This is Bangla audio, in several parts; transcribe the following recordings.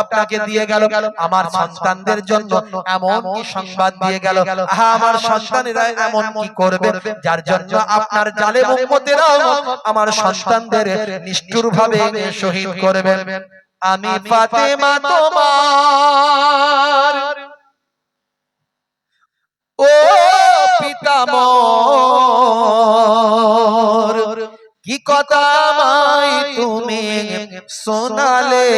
আপনাকে দিয়ে গেল, আমার সন্তানদের জন্য এমন কি সংবাদ দিয়ে গেল, আমার সন্তানেরা এমন কি করবে যার জন্য আপনার জালেম উম্মতেরা আমার সন্তানদের নিষ্ঠুরভাবে শহীদ করবে। আমি ফাতেমা তোমার ও পিতামহ, কি কথা আমায় তুমি শোনালে,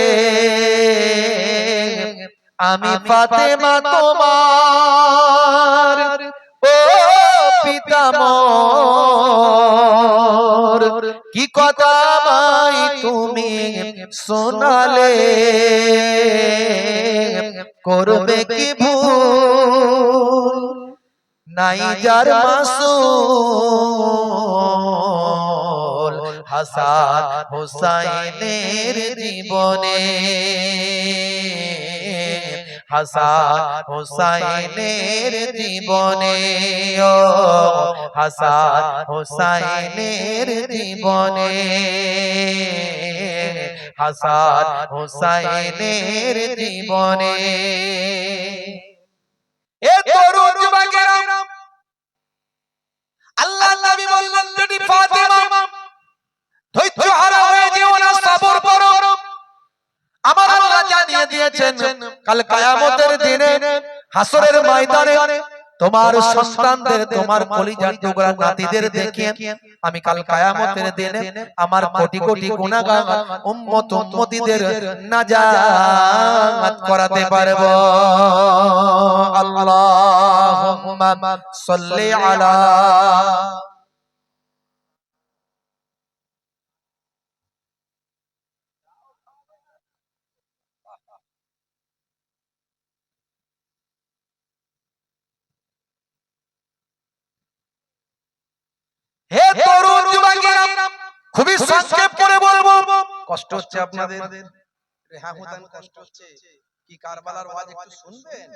আমি ফাতেমা তোমার ও পিতামহ, কি কথা আমায় তুমি শোনালে, করবে কি ভুল নাই যার মাসুল হাসান হুসাইনের জীবনে, হাসান হুসাইনের জীবনে, ও হাসান হুসাইনের জীবনে, হাসান হুসাইনের জীবনে। এ তরুণ যুবকেরা, আল্লাহর নবী বললেন বেটি ফাতেমা ধৈর্য হারা হয়ে যেও না, সবর করো। আমার আল্লাহ জানিয়ে দিয়েছেন কাল কিয়ামতের দিনে হাসরের ময়দানে তোমার সন্তানদের, তোমার কলিজার টুকরা নাতিদের দেখিয়ে আমি কাল কিয়ামতের দিনে আমার কোটি কোটি গুনাহগার উম্মত উম্মতিদের নাজাত করাতে পারব। আল্লাহুম্মা সাল্লি আলা। হে তরুণ যুবকেরা, খুবই সংক্ষেপ করে বলবো, কষ্ট হচ্ছে আপনাদের, রেহামুদান কষ্ট হচ্ছে কি? কারবালার ওয়াজ একটু শুনবেন,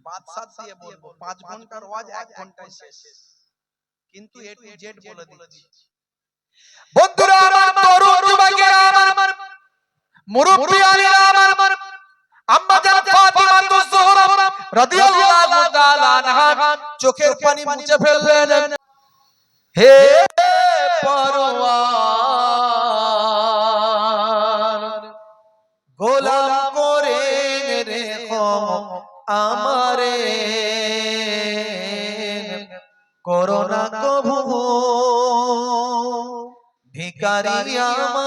বাদশাহ দিয়ে বলবো 5 ঘন্টার ওয়াজ 1 ঘন্টায় শেষ, কিন্তু এ টু জেড বলে দিচ্ছি। বন্ধুরা আমার, তরুণ যুবকেরা আমার, মুরব্বিয়ানেরা আমার, আম্মা জান ফাতিমা তুজ-জোহরা রাদিয়াল্লাহু তাআলা আনহা চোখের পানি মুছে ফেললেন। হে পরওয়ার, গোলাম করে রেখো আমারে, করোনা কভু ভিখারি আমায়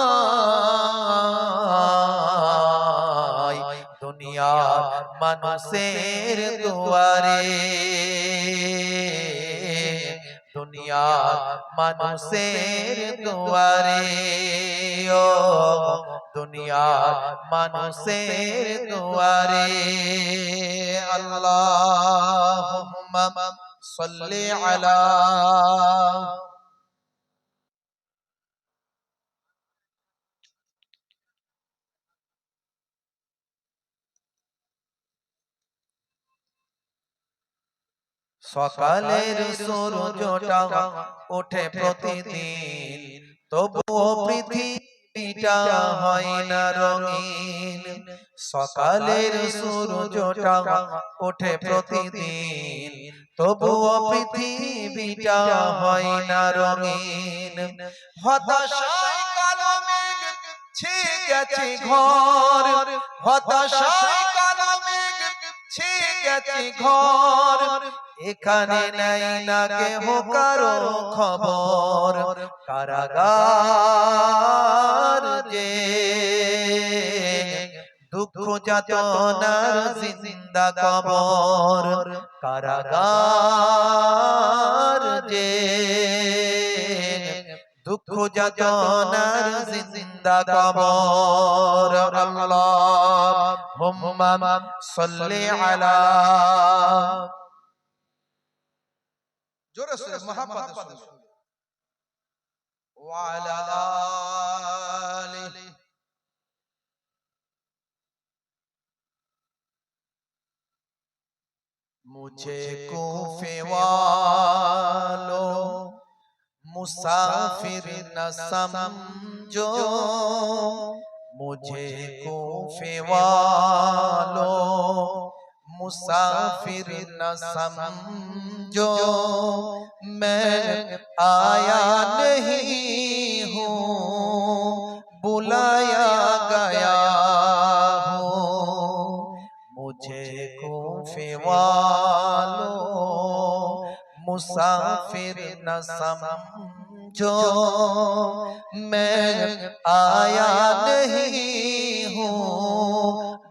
দুনিয়ার মানুষের দুয়ারে, দুনিয়ার মানুষের দুয়ারে, ও দুনিয়ার মানুষের দুয়ারে। আল্লাহুম্মা সাল্লি আলা। সকালের সূর্যটা ওঠে প্রতিদিন, তবুও পৃথিবীটা হয় না রঙিন। সকালের সূর্যটা ওঠে প্রতিদিন, তবুও পৃথিবীটা হয় না রঙিন। হতাশায় কালো মেঘ ছেয়ে গেছে ঘর, হতাশায় কালো মেঘ ছেয়ে গেছে ঘর, এখানে নাই না কেহ কারো খবর। কারাগার যে দুঃখ যাতনার জিন্দা কবর, কারাগার যে দুঃখ যাতনার জিন্দা কবর। আল্লাহুম্মা সাল্লি আলা। জোরে জোরে মুহাব্বতে শুনুন। ওয়া আলা আলি। মুঝে কূফে वालो मुसाफिर न समझो, मुझे कूफे वालों मुसाफिर न समझो, मैं आया नहीं हूँ बुलाया गया हूँ। मुझे कूफे वालों मुसाफिर न समझो, मैं आया नहीं हूँ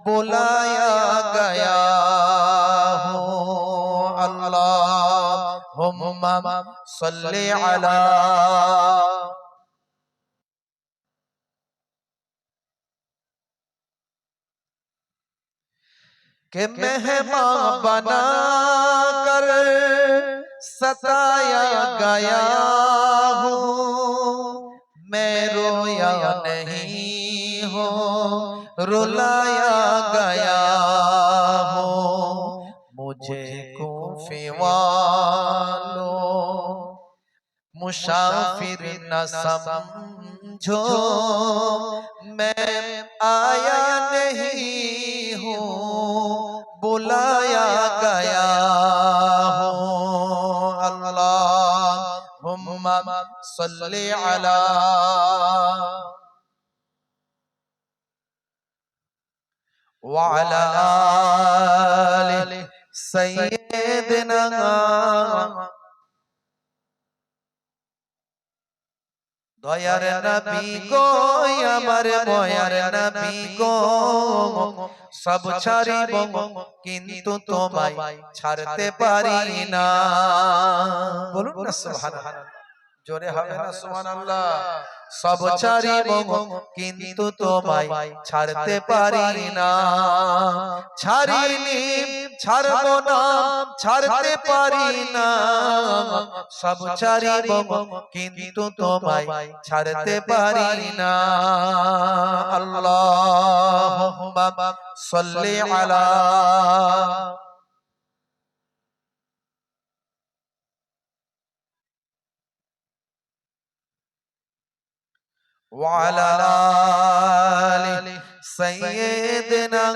बुलाया गया हूँ। अल्लाहुम्मा सल्ली अला। के मेहमान बना कर सताया गया हूँ, मैं रोया नहीं हूँ रुलाया गया हूँ। मुझे कूफे वालों मुसाफिर न समझो, मैं आया नहीं हूँ बुलाया गया हूँ। अल्लाहुम्मा सल्ली अला। व अला आलि सय्यिदना। দয়ার নবী গো আমার ময়ার নবী গো, সব ছাড়িব কিন্তু তোমায় ছাড়তে পারি না। বলুন না সুবহানাল্লাহ, জোরে হবে না সুবহানাল্লাহ। সব ছাড়িব কিন্তু তোমায় ছাড়তে পারি না। ছাড়িনি ছাড়ব না ছাড়তে পারি না, সব ছাড়িব কিন্তু তোমায় ছাড়তে পারি না। আল্লাহুম্মা সাল্লি আলা। وعلى آل سيدنا।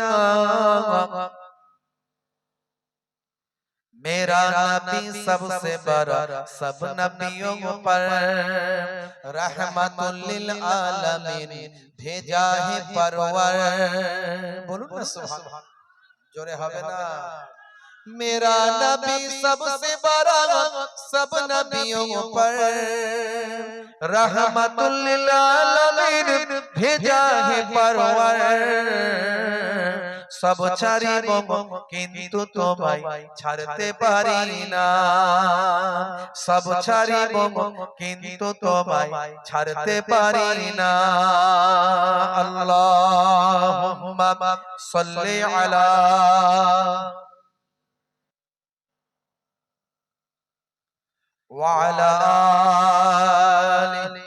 मेरा नबी सबसे बड़ा सब नबियों पर रहमतुल लिल आलमीन भेजा है परवर। बोलूं ना सुभान, जोरे হবে না। मेरा नबी सबसे बड़ा सब नबियों पर रहमतुल लिल आलमीन भेजा है परवर। सब ছাড়িব কিন্তু তোমায় ছাড়তে পারি না, সব ছাড়িব কিন্তু তোমায় ছাড়তে পারি না। আল্লাহুম্মা সাল্লি আলা। ওয়া আলা আলি।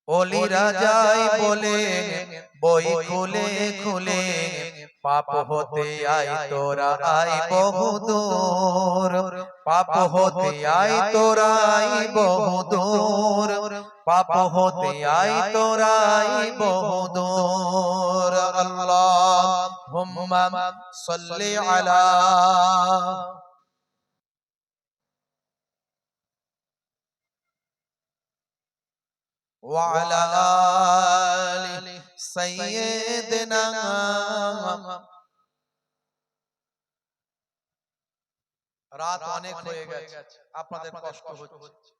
ওলিরা যায় বলে বই খুলে খুলে, পাপ হতে আয় তোরা আয় বহুদূর, পাপ হতে আয় তোরা আয় বহুদূর, পাপ হতে আয় তোরা আয় বহুদূর। আল্লাহুম্মা সাল্লি আলা। وعلى آل سيدنا। রাত অনেক হয়ে গেছে, আপনাদের কষ্ট হচ্ছে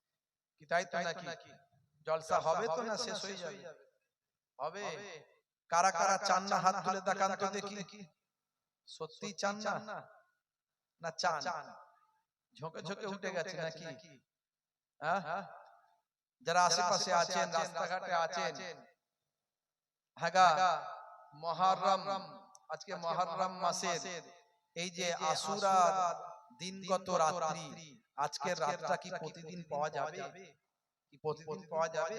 কি তাই তো নাকি? জলসা হবে তো না শেষ হয়ে যাবে? হবে। কারা কারা চান না হাত তুলে দেখান তো দেখি। সত্যি চান না না চান? ঝোঁকে ঝোঁকে উঠে গেছে নাকি? হ্যাঁ, যারা আশেপাশে আছেন রাস্তাঘাটে আছেন, হ্যাঁ মুহররম, আজকে মুহররম মাসের এই যে আশুরার দিনগত রাত্রি, আজকের রাতটা কি প্রতিদিন পাওয়া যাবে? কি প্রতিদিন পাওয়া যাবে?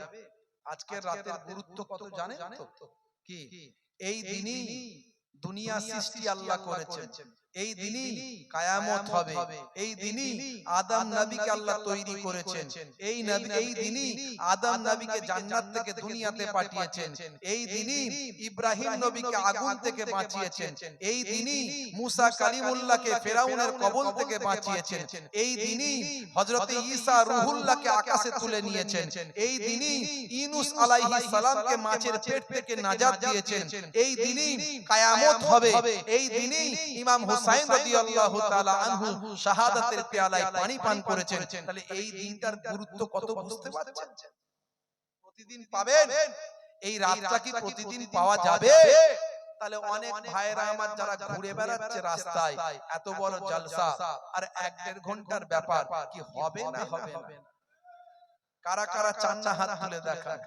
আজকের রাতের গুরুত্ব কত জানেন তো? কি এই দিনই দুনিয়া সৃষ্টি আল্লাহ করেছেন, এই দিনই কিয়ামত হবে, এই দিনই আদম নবীকে আল্লাহ তৈরি করেছেন, এই দিনই আদম নবীকে জান্নাত থেকে দুনিয়াতে পাঠিয়েছেন, এই দিনই ইব্রাহিম নবীকে আগুন থেকে বাঁচিয়েছেন, এই দিনই মুসা কালিমুল্লাহকে ফেরাউনের কবল থেকে বাঁচিয়েছেন, এই দিনই হযরত ঈসা রূহুল্লাহকে আকাশে তুলে নিয়েছেন, এই দিনই ইউনূস আলাইহিস সালামকে মাছের পেট থেকে নাজাত দিয়েছেন, এই দিনই কিয়ামত হবে, এই দিনই ইমাম হুসাইন রাদিয়াল্লাহু তাআলা আনহু শাহাদাতের পেয়ালায় পানি পান করেছেন। তাহলে এই দিনটার গুরুত্ব কত বুঝতে পারছেন? প্রতিদিন পাবেন, এই রাতটা কি প্রতিদিন পাওয়া যাবে? তাহলে অনেক ভাইরা আমার যারা ঘুরে বেড়াচ্ছে রাস্তায়, এত বড় জলসা আর 1-1.5 ঘন্টার ব্যাপার, কি হবে না হবে না? কারা কারা চান না হাত তুলে দেখান।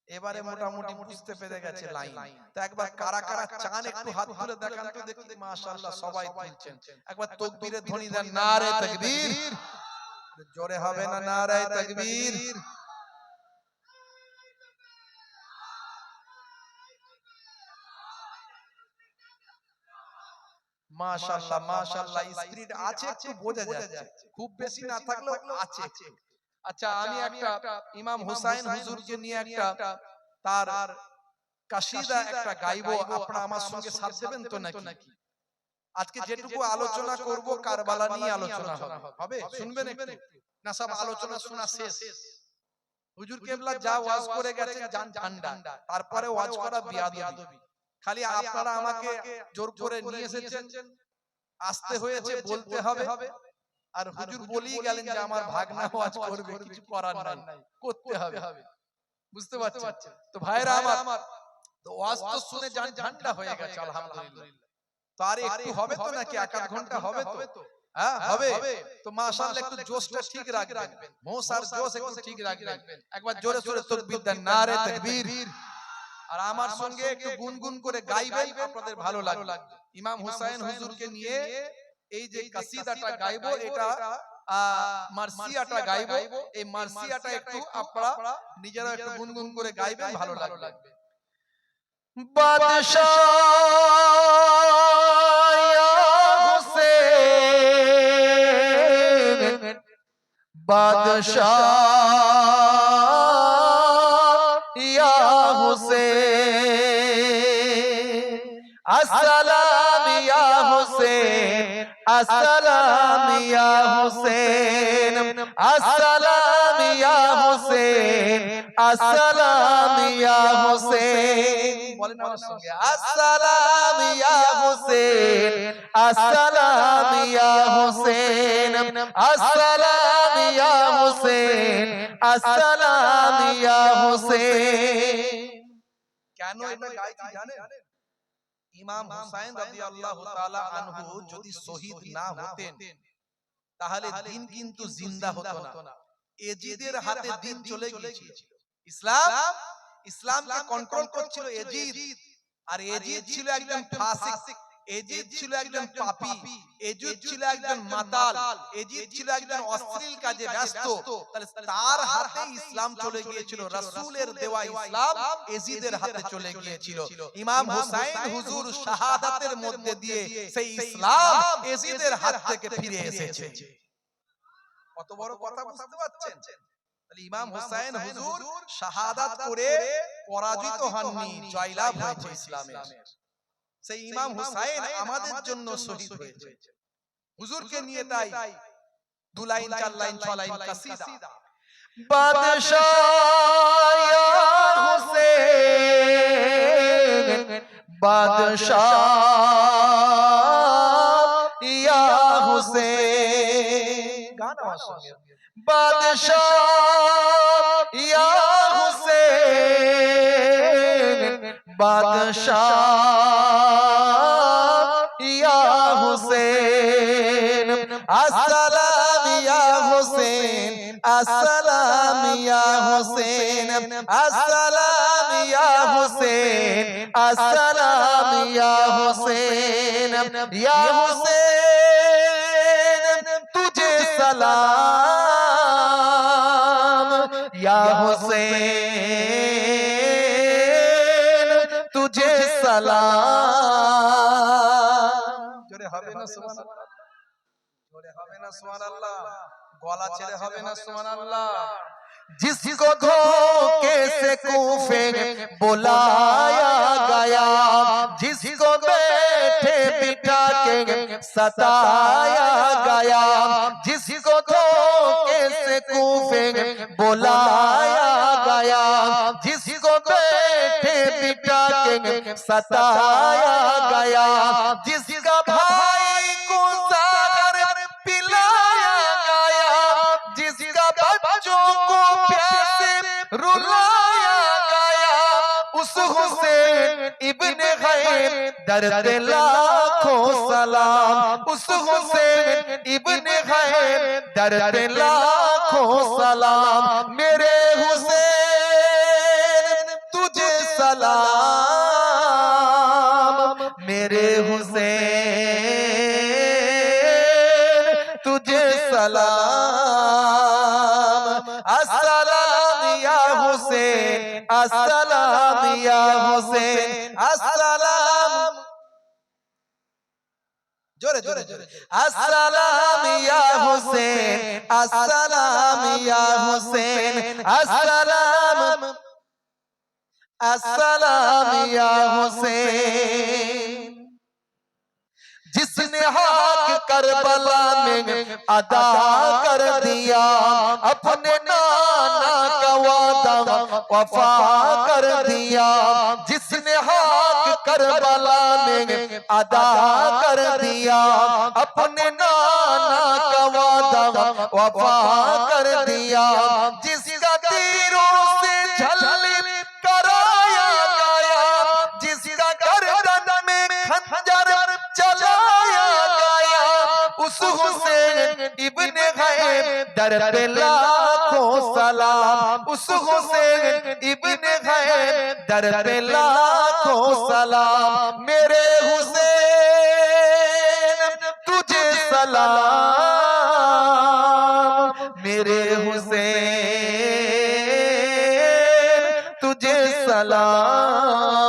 এবারে মোটামুটি বুঝতে পেরে গেছে লাইন। তো একবার কারা কারা চান একটু হাত তুলে দেখান তো দেখি। মাশাআল্লাহ সবাই তুলছেন। একবার তাকবীরের ধ্বনি দেন, নারে তাকবীর। জোরে হবে না নারে তাকবীর? মাশাআল্লাহ মাশাআল্লাহ, স্পিরিট আছে, একটু বোঝা যাচ্ছে, খুব বেশি না থাকলেও আছে। আচ্ছা, আমি একটা ইমাম হুসাইন হুজুরকে নিয়ে একটা তার কাসিদা একটা গাইবো, আপনারা আমার সঙ্গে সাথ দেবেন তো নাকি? আজকে যেটুকু আলোচনা করব কারবালা নিয়ে আলোচনা হবে, শুনবেন একটু না? সব আলোচনা শোনা শেষ। হুজুর কেবলা যা ওয়াজ করে গেছেন জান ঠান্ডা, তারপরে ওয়াজ করা বিয়াদবি। খালি আপনারা আমাকে জোর করে নিয়ে এসেছেন, আসতে হয়েছে, বলতে হবে। আর হুজুর বলেই গেলেন যে আমার ভাগনা ওয়াজ করবে, কিছু করার নাই, করতে হবে। বুঝতে পারছেন তো ভাইরা আমার? তো ওয়াজ তো শুনে জান ঠান্ডা হয়ে গেছে আলহামদুলিল্লাহ। তো আর একটু হবে তো নাকি? 1-1 ঘন্টা হবে তো? হ্যাঁ হবে। তো মাশাআল্লাহ একটু জোশটা ঠিক রাখবেন, হোশ আর জোশ একটু ঠিক রাখবেন। একবার জোরে জোরে তাকবীর দেন, নারে তাকবীর। আর আমার সঙ্গে একটু গুনগুন করে গাইবেন, আপনাদের ভালো লাগবে। ইমাম হুসাইন হুজুরকে নিয়ে এই যে কাসিদাটা গাইবো, এটা মারসিয়াটা গাইবো, এই মারসিয়াটা একটু আপনারা নিজেরা একটু গুনগুন করে গাইবেন, ভালো লাগবে। বাদশাহ হুসেন, বাদশাহ ইয়া হুসেন, আসসালাম ইয়া হুসেন, আসসালাম ইয়া হুসেন, আসসালাম ইয়া হুসেন, আসসালাম ইয়া হুসেন। বলেন আমার সঙ্গে, আসসালাম ইয়া হুসেন, আসসালাম ইয়া হুসেন, আসসালাম ইয়া হুসেন, আসসালাম ইয়া হুসেন। কেন এটা গাইছি জানেন? ইমাম হুসাইন রাদিয়াল্লাহু তাআলা আনহু যদি শহীদ না হতেন, তাহলে দিন কিন্তু জিন্দা হতো না। এজিদের হাতে দিন চলে গিয়েছিল। ইসলামকে কন্ট্রোল করছিল এজিদ, আর এজিদ ছিল একজন ফাসিক, এজিদ ছিল একজন পাপী, এজিদ ছিল একজন মাতাল, এজিদ ছিল একজন অশ্লীল কাজে ব্যস্ত। তাহলে তার হাতে ইসলাম চলে গিয়েছিল, রাসূলের দেওয়া ইসলাম এজিদের হাতে চলে গিয়েছিল। ইমাম হুসাইন হুজুর শাহাদাতের মধ্যে দিয়ে সেই ইসলাম এজিদের হাত থেকে ফিরে এসেছে। কত বড় কথা বুঝতে পারছেন? তাহলে ইমাম হুসাইন হুজুর শাহাদাত করে পরাজিত হননি, জয়লাভ হয়েছে ইসলামের। সেই ইমাম হুসাইন আমাদের জন্য শহীদ হয়েছে। হুজুরকে নিয়ে তাই 2 লাইন 4 লাইন 6 লাইন কাসিদা। বাদশাহ ইয়া হুসেন, বাদশাহ ইয়া হুসেন, গান আমার সঙ্গে। বাদশাহ ইয়া হুসেন, বাদশাহ ইয়া হুসেন, আসসালাম ইয়া হুসেন, আসসালাম ইয়া হুসেন, আসসালাম ইয়া হুসেন, আসসালাম ইয়া হুসেন, ইয়া হুসেন তুঝে সালাম, ইয়া হুসেন তুঝে সালাম। না সুবহানাল্লাহ? জোরে হবে না সুবহানাল্লাহ? গলা ছেড়ে হবে না সুবহানাল্লাহ? जिसको धोखे से कूफे बुलाया गया, जिसको बैठे बिठा के सताया गया, जिसको धोखे से कूफे बुलाया गया, जिसको बैठे बिठा के सताया गया, जिसका भाई को सागर पिलाया गया, जिसका बच्चों को प्यासे रुलाया गया, उस हुसैन इब्ने गैर दर्द लाखों सलाम, उस हुसैन इब्ने गैर दर्द लाखों सलाम, मेरे हुसैन तुझे सलाम, मेरे हुसैन तुझे सलाम, अस्सलाम या हुसैन, अस्सलाम या हुसैन, अस्सलाम, जोरे जोरे जोरे, अस्सलाम या हुसैन, अस्सलाम या हुसैन, अस्सलाम, अस्सलाम या हुसैन। जिसने हक करबला में अदा कर दिया, अपने नाना का वादा वफा कर दिया, जिसने हक करबला में अदा कर दिया, अपने नाना का वादा वफा कर दिया, जिसका तीरों से झल्ली कराया गया, जिसका गर्दन में खंजर चलाया गया, उस हुसैन इब्ने गैर दर्द लाखों सलाम, उस हुसैन इब्ने गैर दर्द लाखों सलाम, मेरे हुसैन तुझे सलाम, मेरे हुसैन तुझे सलाम,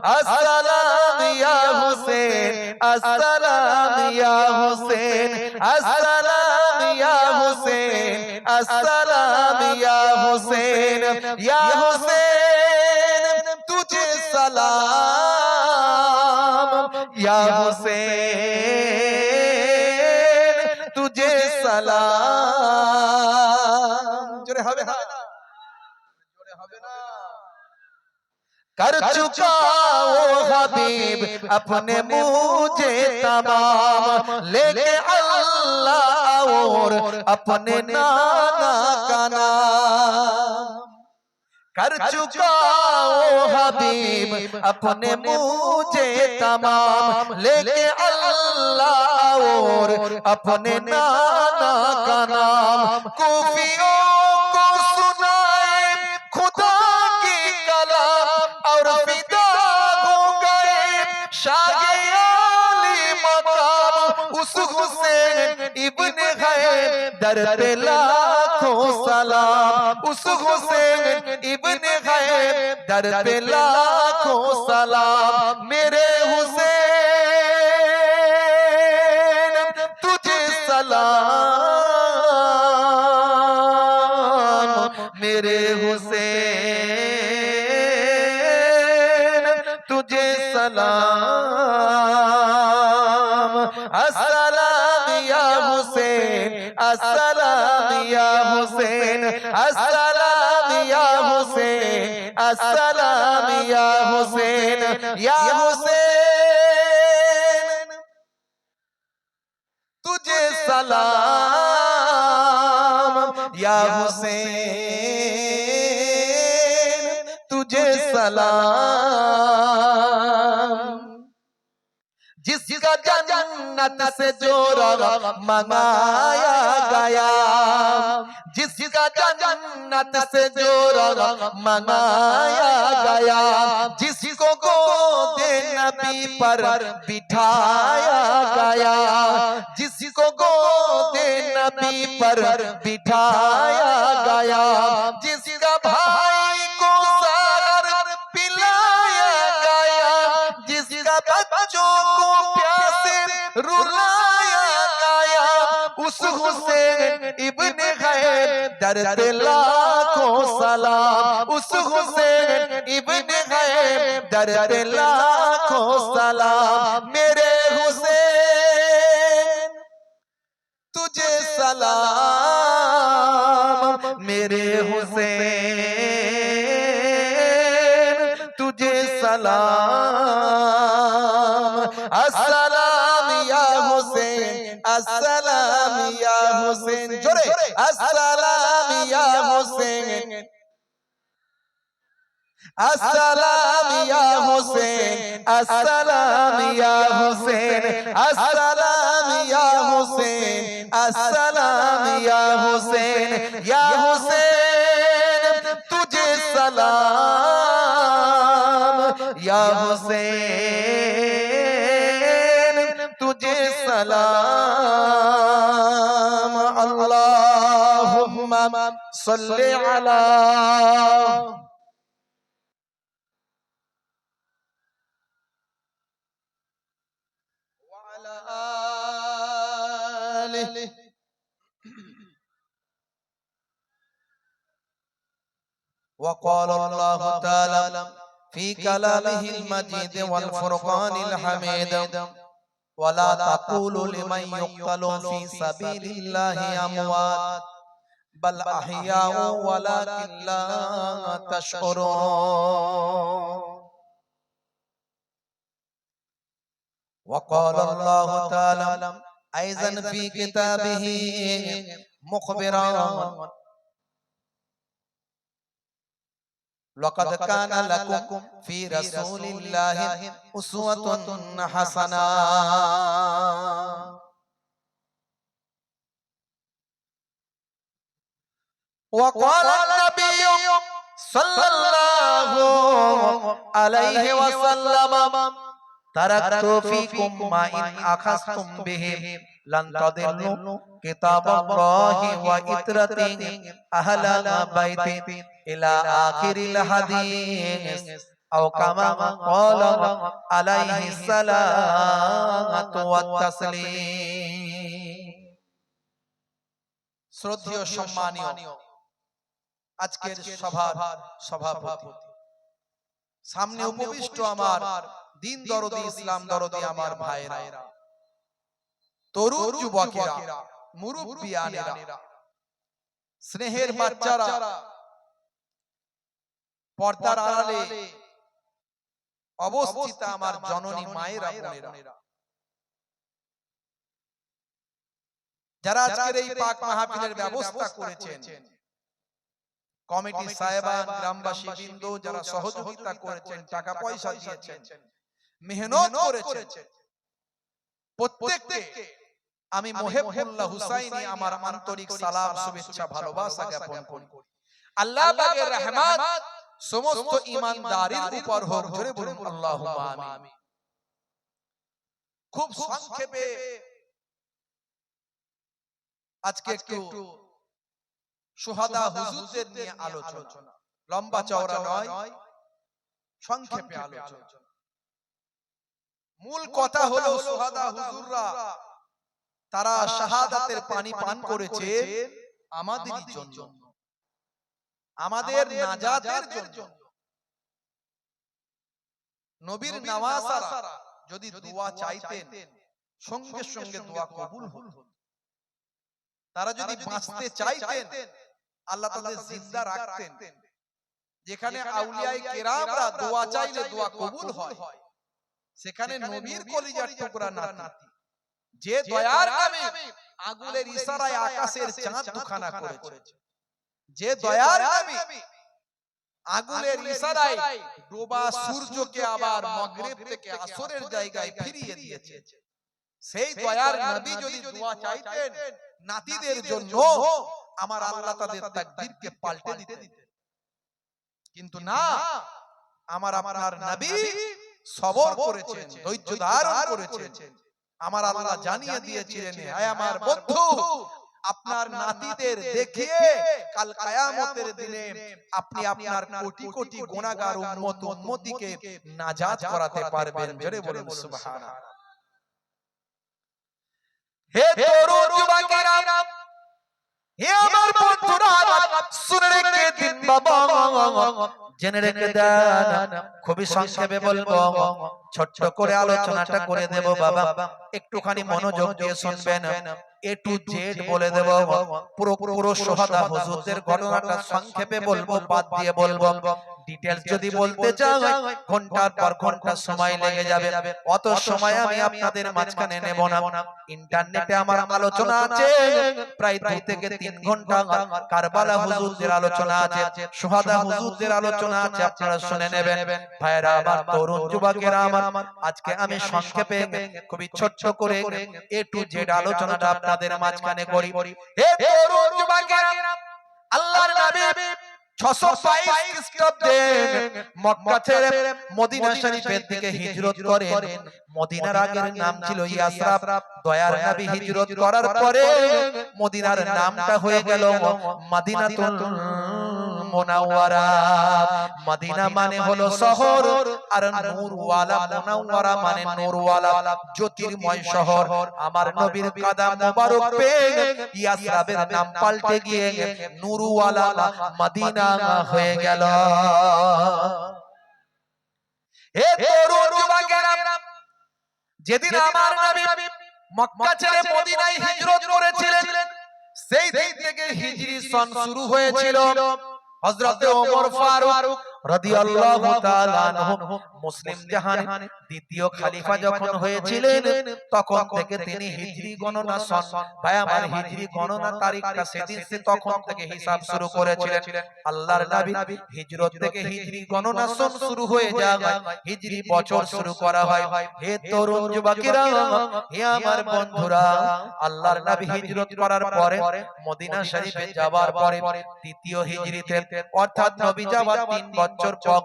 अस्सलाम या हुसैन, अस्सलाम या हुसैन, अस्सलाम या हुसैन, अस्सलाम या हुसैन, या हुसैन तुझे सलाम, या हुसैन तुझे सलाम। जोरे হবে না? जोरे হবে না? कर चुका वो हबीब अपने मुझे तमाम, लेके अल्लाह और अपने नाना का नाम, कर चुका वो हबीब अपने मुझे तमाम, लेके अल्लाह और अपने नाना का नाम, कूफियों को सुनाए खुदा की कलाम, और फिदा हो गए शाहे आली मकाम, उस हुसैन इब्ने गैर दर्द लाखों सलाम, उस हुसैन इब्ने गैर दर्द लाखों सलाम, मेरे हुसैन तुझे सलाम, मेरे हुसैन तुझे सलाम, अस्सलाम या हुसैन, अस्सलाम या हुसैन, अस्सलाम या हुसैन, अस्सलाम या हुसैन, या हुसैन तुझे सलाम, या हुसैन तुझे सलाम, जिसका जन्नत से जोरा मंगाया गया, जिसका जन्नत से जोरा मंगाया गया, जिसको गोदे नबी पर बिठाया गया, जिसको गोदे नबी पर बिठाया गया, जिसका भाई को सागर पिलाया गया, जिसका बच्चों को प्यार हुसैन इब्ने हैदर पे लाखों सलाम, उस हुसैन इब्ने हैदर पे लाखों सलाम। मेरे हुसैन तुझे सलाम, मेरे हुसैन तुझे सलाम। अस्सलाम या हुसैन, अस्सलाम या हुसैन, जोरे अस्सलाम या हुसैन, अस्सलाम या हुसैन, अस्सलाम या हुसैन, अस्सलाम या हुसैन, अस्सलाम या हुसैन। या हुसैन तुझे सलाम, या हुसैन तुझे सलाम। अल्लाहुम्मा सल्ली अला وقال الله تعالى في كلامه المجيد والفرقان الحميد ولا تقولوا لمن يقتل في سبيل الله أموات بل أحياء ولكن لا تشعرون. وقال الله تعالى أيضا في كتابه مخبرا لقد كان لكم في رسول الله أسوة حسنة. وقال النبي صلى الله عليه وسلم تركت فيكم ما إن أخذتم به لن تضلوا كتاب الله وإترته أهل بيتي إلى آخر الحديث أو كما قال عليه الصلاة والتسليم. শ্রদ্ধেয় সম্মানীয় আজকের সভার সভাপতি, সামনে উপবিষ্ট আমার দিন দরদি ইসলাম দরদি আমার ভাইরা, তরুণ যুবকেরা, মুরব্বিয়ানেরা, স্নেহের বাচ্চারা, পর্দার আড়ালে অবস্থিত আমার জননী মায়েরা, বোনেরা, যারা আজকের এই পাক মাহফিলের ব্যবস্থা করেছেন, কমিটি সাহেবান, গ্রামবাসী বৃন্দ যারা সহযোগিতা করেছেন, টাকা পয়সা দিয়েছেন, মেহনত করেছেন, প্রত্যেককে আমি মুহিবুল্লাহ হুসাইনি আমার আন্তরিক সালাম, শুভেচ্ছা, ভালোবাসা জ্ঞাপন করি। আল্লাহ পাকের রহমত সমস্ত ঈমানদারের উপর হোক, জোরে বলুন আল্লাহুম্মা আমিন। খুব সংক্ষেপে আজকে একটু শুহাদা হুজুরদের নিয়ে আলোচনা, লম্বা চওড়া নয়, সংক্ষেপে আলোচনা। মূল কথা হলো শুহাদা হুজুররা তারা শাহাদাতের পানি পান করেছে আমাদেরই জন্য, আমাদের নাজাতের জন্য। নবীর নওয়াসারা যদি দোয়া চাইতেন সঙ্গে সঙ্গে দোয়া কবুল হতো। তারা যদি বাঁচতে চাইতেন আল্লাহ তাদের জিন্দা রাখতেন। যেখানে আউলিয়ায়ে কেরামরা দোয়া চাইলে দোয়া কবুল হয়, সেখানে নবীর কলিজার টুকরা নাতি যে দয়ার নামে আগুনের ইশারায় আকাশের চাঁদ দুখানা করেছে, যে দয়ার নামে আগুনের ইশারায় ডোবা সূর্যকে আবার মাগরিব থেকে আসরের জায়গায় ফিরিয়ে দিয়েছে, সেই দয়ার নবী যদি দোয়া চাইতেন নাতিদের জন্য, আমার আল্লাহ তাদের তাকদীরকে পাল্টে দিতেন। কিন্তু না, আমার আপনার নবী সবর করেছেন, ধৈর্য ধারণ করেছেন। আমার আল্লাহ জানিয়ে দিয়েছিলেন, হে আমার বন্ধু, আপনার নাতিদের দেখিয়ে কাল কিয়ামতের দিনে আপনি আপনার কোটি কোটি গুনাহগার উম্মত উম্মতিকে নাজাত করাতে পারবেন। জোরে বলুন সুবহানাল্লাহ। হে তরুণ যুবকেরা, হে আমার বন্ধুরা শুনে রেখে দিন বাবা, জেনে রেখে দেন। খুবই সংক্ষেপে বলবো, ছোট্ট করে আলোচনাটা করে দেব বাবা, একটুখানি মনোযোগ দিয়ে শুনবেন। এ টু জেড বলে দেব, পুরো সোহাদা হুজুরদের ঘটনাটা সংক্ষেপে বলবো, বাদ দিয়ে বলবো। ডিটেইলস যদি বলতে চাই ঘন্টার পর ঘন্টা সময় লেগে যাবে, অত সময় আমি আপনাদের মাঝখানে নেব না। ইন্টারনেটে আমার আলোচনা আছে প্রায় 2 থেকে 3 ঘন্টা, কারবালা হুজুরদের আলোচনা আছে, সোহাদা হুজুরদের আলোচনা আছে, আপনারা শুনে নেবেন। ভাইরা আমার, তরুণ যুবকেরা আমার, আজকে আমি সংক্ষেপে খুবই ছোট্ট করে এ টু জেড আলোচনাটা আপনাদের মাঝখানে করি। হে তরুণ যুবকেরা, আল্লাহর নবী 622 খ্রিস্টাব্দে মক্কা ছেড়ে মদিনা শরীফের দিকে হিজরত করেন। মদিনার আগের নাম ছিল ইয়াসরাব। দয়ার নবী হিজরত করার পরে মদিনার নামটা হয়ে গেল মদিনাতুল মুনাওয়ারা। মদিনা মানে হলো শহর, আর নূরওয়ালা, মুনাওয়ারা মানে নূরওয়ালা, জ্যোতির্ময় শহর। আমার নবীর কদম মোবারক পেয়ে ইয়াসরাবের নাম পাল্টে গিয়ে নূরওয়ালা মদিনা হয়ে গেল। হে তরুণ যুবকেরা, যেদিন আমার নবী মক্কা ছেড়ে মদিনায় হিজরত করেছিলেন, সেই দিন থেকে হিজরি সন শুরু হয়েছিল। হযরত ওমর ফারুক রাদিয়াল্লাহু তাআলা আনহু মুসলিম জাহানে দ্বিতীয় খলিফা যখন হয়েছিলেন, তখন থেকে তিনি হিজরি গণনা সন, ভাই আমার হিজরি গণনা তারিখটা সেদিন থেকে তখন থেকে হিসাব শুরু করেছিলেন। আল্লাহর নবী হিজরত থেকে হিজরি গণনা সন শুরু হয়ে যায়, হিজরি বছর শুরু করা হয়। হে তরুণ যুবকেরা, হে আমার বন্ধুরা, আল্লাহর নবী হিজরত করার পরে মদিনা শরীফে যাওয়ার পরে দ্বিতীয় হিজরিতে, অর্থাৎ নবী যাওয়ার 3 বছর পর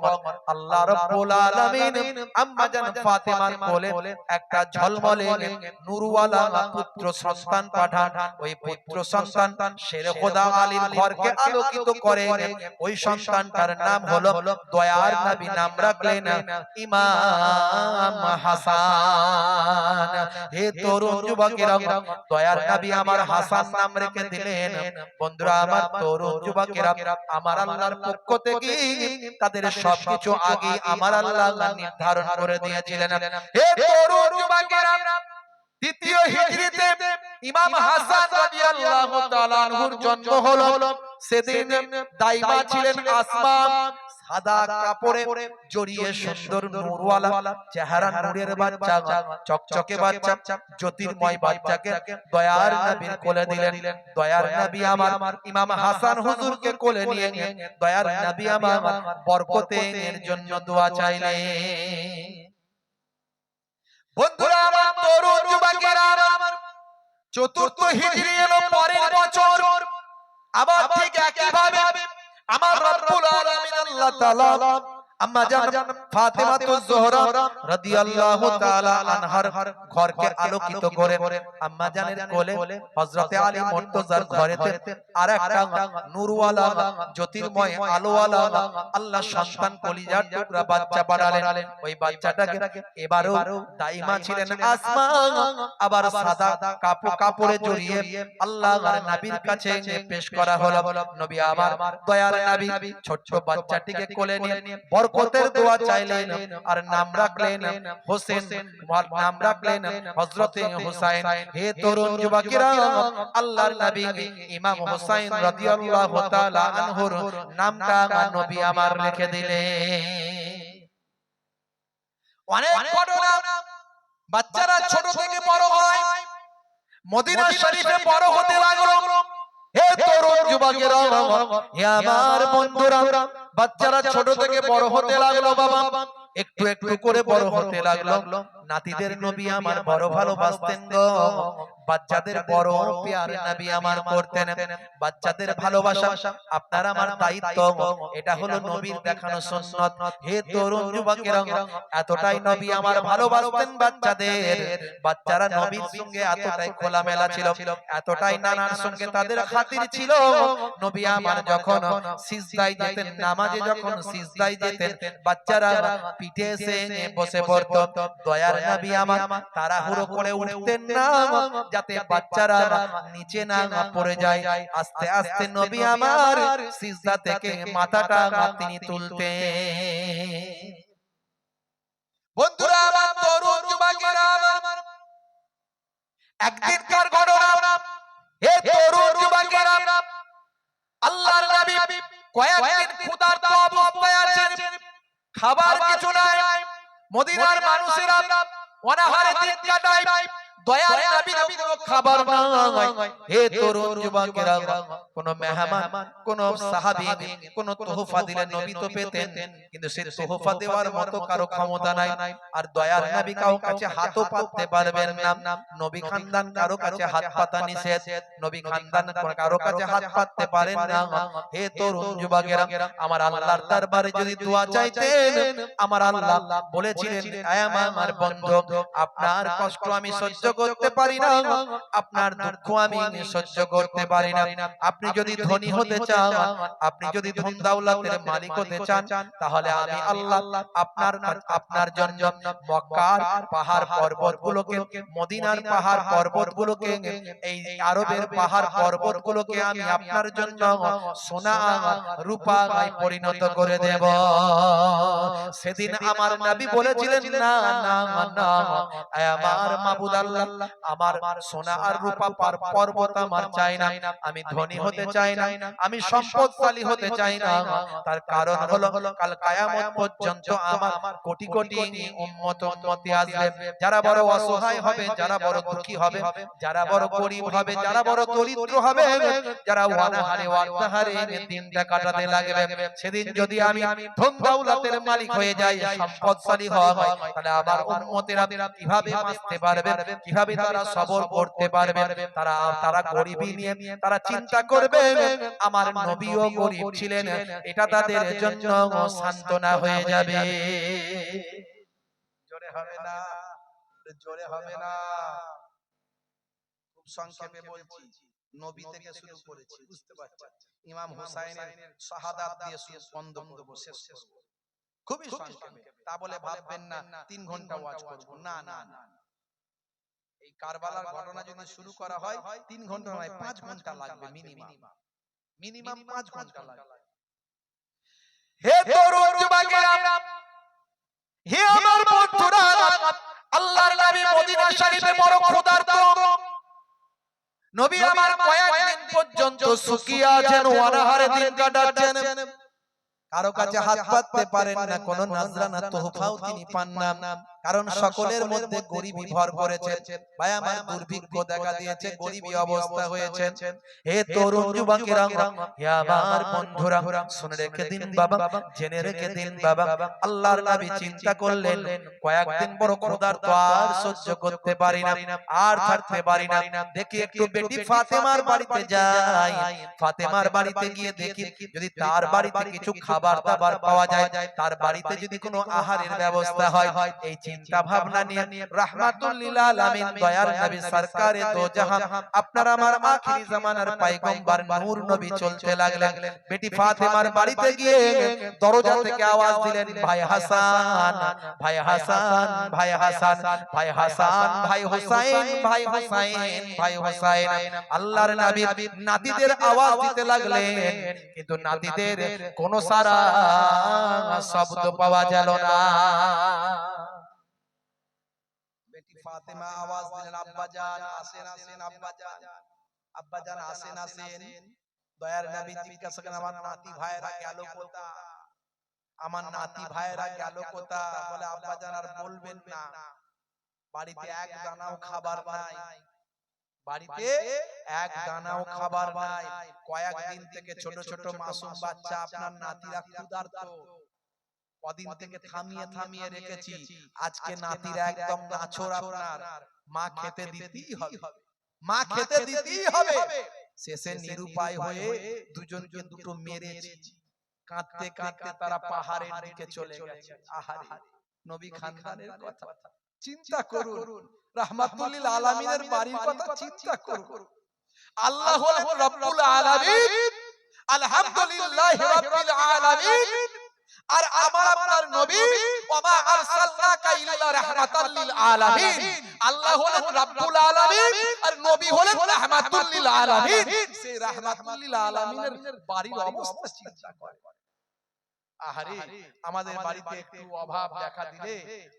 আল্লাহ রাব্বুল আলামিন আম্মা জান ফাতেমার কোলে একটা ঝলমলে নূরওয়ালা পুত্র সন্তান পাঠান। ওই পুত্র সন্তান শেরে খোদা আলীর ঘরকে আলোকিত করে। ওই সন্তানটার নাম হলো দয়ার নবী, নাম রাখলেন ইমাম হাসান। হে তরুণ যুবকেরা, দয়ার নবী আমার হাসান নাম রেখে দিলেন। বন্ধুরা আমার, তরুণ যুবকেরা, আমার আল্লাহর পক্ষ থেকে তাদের সবকিছু আগে আমার আল্লাহ নির্ধারণ করে দিয়েছিলেন। হে তরুণ যুবকেরা, দ্বিতীয় হিজরিতে ইমাম হাসান রাদিয়াল্লাহু তাআলা আনহুর জন্ম হলো। সেদিন দাইমা ছিলেন আসমা, সাদা কাপড়ে জড়িয়ে সুন্দর নূরওয়ালা চেহারা, নূরের বাচ্চা, চকচকে বাচ্চা, জ্যোতির্ময় বাচ্চাকে দয়ার নবীর কোলে দিলেন। দয়ার নবী আমার ইমাম হাসান হুজুরকে কোলে নিয়ে দয়ার নবী আমার বরকতের জন্য দোয়া চাইলেন। বন্ধুরা আমার, তরুণ যুবকেরা আমার, চতুর্থ হিজরি এলো পরের বছর। আবার ঠিক একই ভাবে আমার রব্বুল আলামিন আল্লাহ তাআলা আম্মা জান ফাতেমাতুজ জোহরা রাদিয়াল্লাহু তাআলা আনহার ঘরকে আলোকিত করে আম্মা জানের কোলে হযরতে আলী মুর্তজার ঘরেতে আরেকটা নূরওয়ালা জ্যোতির্ময় আলোওয়ালা আল্লাহ সন্তান কলিজার টুকরা বাচ্চা পাঠালেন। ওই বাচ্চাটাকে এবারও দাইমা ছিলেন আসমা, আবার সাদা কাপড়ে জড়িয়ে আল্লাহর নবীর কাছে পেশ করা হলো। নবী আমার দয়ার নবী ছোট্ট বাচ্চাটিকে কোলে নিয়ে বরকতের দোয়া চাইলেন, আর নাম রাখলেন হোসেন, নাম রাখলেন হযরতে হুসাইন। হে তরুণ যুবকেরা, আল্লাহর নবী ইমাম হুসাইন রাদিয়াল্লাহু তাআলা আনহুর নামটা নবী আমার রেখে দিলেন। অনেক ঘটনা, বাচ্চারা ছোট থেকে বড় হয়, মদিনা শরীফে বড় হতে লাগলো। হে তরুণ যুবকেরা, হে আমার বন্ধুরা, বাচ্চারা ছোট থেকে বড় হতে লাগলো বাবা, একটু একটু করে বড় হতে লাগলো। নাতিদের নবী আমার বড় ভালোবাসতেন গো, বাচ্চাদের বড় প্যার নবী আমার করতেন। বাচ্চাদের ভালোবাসা আপনার আমার দায়িত্ব, এটা হলো নবীর দেখানো সুন্নাত। হে তরুণ যুবকেরা, এতটাই নবী আমার ভালোবাসতেন বাচ্চাদের, বাচ্চারা নবীর সঙ্গে এতটাই খোলামেলা ছিল, এতটাই নানার সঙ্গে তাদের খাতির ছিল। নবী আমার যখন সিজদায় যেতেন, নামাজে যখন সিজদায় যেতেন, বাচ্চারা পিঠে এসে বসে পড়ত। দয়ার নবী আমার তাড়াহুড়ো করে উঠতেন না, যাতে বাচ্চারা নিচে না পড়ে যায়। আস্তে আস্তে নবী আমার সিজদা থেকে মাথাটা তিনি তুলতেন। বন্ধুরা আমার, তরুণ যুবকেরা আমার, একদিনকার ঘটনা। হে তরুণ যুবকেরা, আল্লাহর নবী কয়েকদিন ক্ষুধার্ত অবস্থায় আছেন, খাবার কিছু নাই। মদিনার মানুষেরা অনাহারে দিন কাটায়, দয়ার নবীর কোনো খাবার নাই। হে তরুণ যুবকেরা, কোন মেহমান, কোন সাহাবী কোন তোহফা দিলে নবী তো পেতেন, কিন্তু সেই তোহফা দেওয়ার মতো কারো ক্ষমতা নাই। আর দয়ার নবী কারো কাছে হাতও পাততে পারবেন না। নবী খানদান কারো কাছে হাত পাতা নিষেধ, নবী খানদান কারো কাছে হাত পাততে পারেন না। হে তরুণ যুবকেরা, আমার আল্লাহর দরবারে যদি দোয়া চাইতেন, আমার আল্লাহ বলেছিলেন, হে আমার বন্ধু, আপনার কষ্ট আমি সহ্য করতে পারি না, আপনার দুঃখ আমি সহ্য করতে পারি না। আপনি যদি ধনী হতে চান, আপনি যদি ধন দৌলতের মালিক হতে চান, তাহলে আমি আল্লাহ আপনার জন্য মক্কার পাহাড় পর্বতগুলোকে, মদিনার পাহাড় পর্বতগুলোকে, এই আরবের পাহাড় পর্বতগুলোকে আমি আপনার জন্য সোনা রূপা পরিণত করে দেব। সেদিন আমার নবী বলেছিলেন, না না না, আমার মাবুদ আল্লাহ, আমার সোনা আর রূপা পর্বত আমার চাই না, আমি ধনী হতে চাই না, আমি সম্পদশালী হতে চাই না। তার কারণ হলো কাল কিয়ামত পর্যন্ত আমার কোটি কোটি উম্মত উম্মতি আসবে, যারা বড় অসহায় হবে, যারা বড় দুঃখী হবে, যারা বড় গরীব হবে, যারা বড় দরিদ্র হবে, যারা অনাহারে অর্ধাহারে দিনটা কাটাতে লাগবে। সেদিন যদি আমি ধন দৌলতের মালিক হয়ে যাই, সম্পদশালী হওয়া হয়, তাহলে আমার উম্মতেরা কিভাবে বাঁচতে পারবে, কিভাবে তারা সবর করতে পারবে? তারা গরিবী নিয়ে তারা চিন্তা করবে। আমার নবীও গরিব ছিলেন, এটা তাদের জন্য সান্ত্বনা হয়ে যাবে। জোরে হবে না, জোরে হবে না। খুব সংক্ষেপে বলছি, নবী থেকে শুরু করেছি, বুঝতে পারছেন? ইমাম হুসাইনের শাহাদাত দিয়ে বক্তব্য শেষ করব, খুবই সংক্ষেপে। তা বলে ভাববেন না 3 ঘন্টা ওয়াজ করব, না না না। এই কারবালার ঘটনা যদি শুরু করা হয় 3 ঘন্টা নয়, 5 ঘন্টা লাগবে মিনিমাম 5 ঘন্টা লাগবে। হে তরুণ যুবকেরা, হে আমার বন্ধুরা, আল্লাহর নবী মদিনা শরীফে বড় ক্ষুধার্ত। নবী আমার কয়েকদিন পর্যন্ত শুকিয়ে আছেন, অনাহারে দিন কাটাচ্ছেন, কারো কাছে হাত পাততে পারেন না, কোন নাজরানা তোহফাও তিনি পান না, কারণ সকলের মধ্যে গরিবী ভর করেছে। ভাই আমার, দুর্ভিক্ষ দেখা দিয়েছে, গরিবী অবস্থা হয়েছে। হে তরুণ যুবকেরা, হে আমার বন্ধুরা, শুনে রেখে দিন বাবা, জেনে রেখে দিন বাবা, আল্লাহর নবী চিন্তা করলেন, কয়েকদিন বড় ক্ষুধার্ত, আর সহ্য করতে পারি না, আর থাকতে পারি না, দেখি একটু বেটি ফাতেমার বাড়িতে যাই। ফাতেমার বাড়িতে গিয়ে দেখি যদি তার বাড়িতে কিছু খাবার দাবার পাওয়া যায়, তার বাড়িতে যদি কোনো আহারের ব্যবস্থা হয়। এই চিন্তা ভাবনা নিয়ে রাহমাতুল লিল আলামিন দয়ার নবী সরকারে দো জাহান, আপনার আমার আখিরি জামানার পয়গম্বর নূর নবী চলতে লাগলেন। বেটি ফাতেমার বাড়িতে গিয়ে দরজা থেকে আওয়াজ দিলেন, ভাই হাসান, ভাই হাসান, ভাই হাসান, ভাই হাসান, ভাই হুসাইন, ভাই হুসাইন, ভাই হুসাইন। আল্লাহর নবী নাতিদের আওয়াজ দিতে লাগলেন, কিন্তু নাতিদের কোনো সারা শব্দ পাওয়া গেল না। বেটি ফাতেমা আওয়াজ দিলেন, আব্বা জান আসেন, আসেন আব্বা জান, আব্বা জান আসেন, আসেন। দয়ার নবী জিজ্ঞাসা করেন, আমার নাতি ভাইরা গেল কোথা, আমার নাতি ভাইরা গেল কোথা? বলে, আব্বা জান আর বলবেন না, বাড়িতে এক দানাও খাবার নাই, বাড়িতে এক দানাও খাবার নাই। কয়েকদিন থেকে ছোট ছোট মাসুম বাচ্চা আপনার নাতিরা ক্ষুধার্ত, কদিন থেকে থামিয়ে থামিয়ে রেখেছি, আজকে নাতিরা একদম নাছোড়, আপনার মা খেতে দিতেই হবে, মা খেতে দিতেই হবে। শেষে নিরুপায় হয়ে দুজনকে দুটো মেরেছি, কাঁদতে কাঁদতে তারা পাহাড়ের দিকে চলে গেছে। আহারে, নবী খানদানের কথা চিন্তা করুন, রাহমাতুল লিল আলামিনের বাড়ির কথা চিন্তা করুন। আল্লাহ হলেন রব্বুল আলামিন, আলহামদুলিল্লাহি রাব্বিল আলামিন। আর আমার আপনার নবী, ওয়া মা আরসালনাকা ইল্লা রাহমাতাল লিল আলামিন, আল্লাহ হলেন রাব্বুল আলামিন আর নবী হলেন রাহমাতুল লিল আলামিন। সেই রাহমাতুল লিল আলামিনের বাড়ির অবস্থা চিন্তা করে। আহারে আমাদের বাড়িতে একটু অভাব দেখা দিলে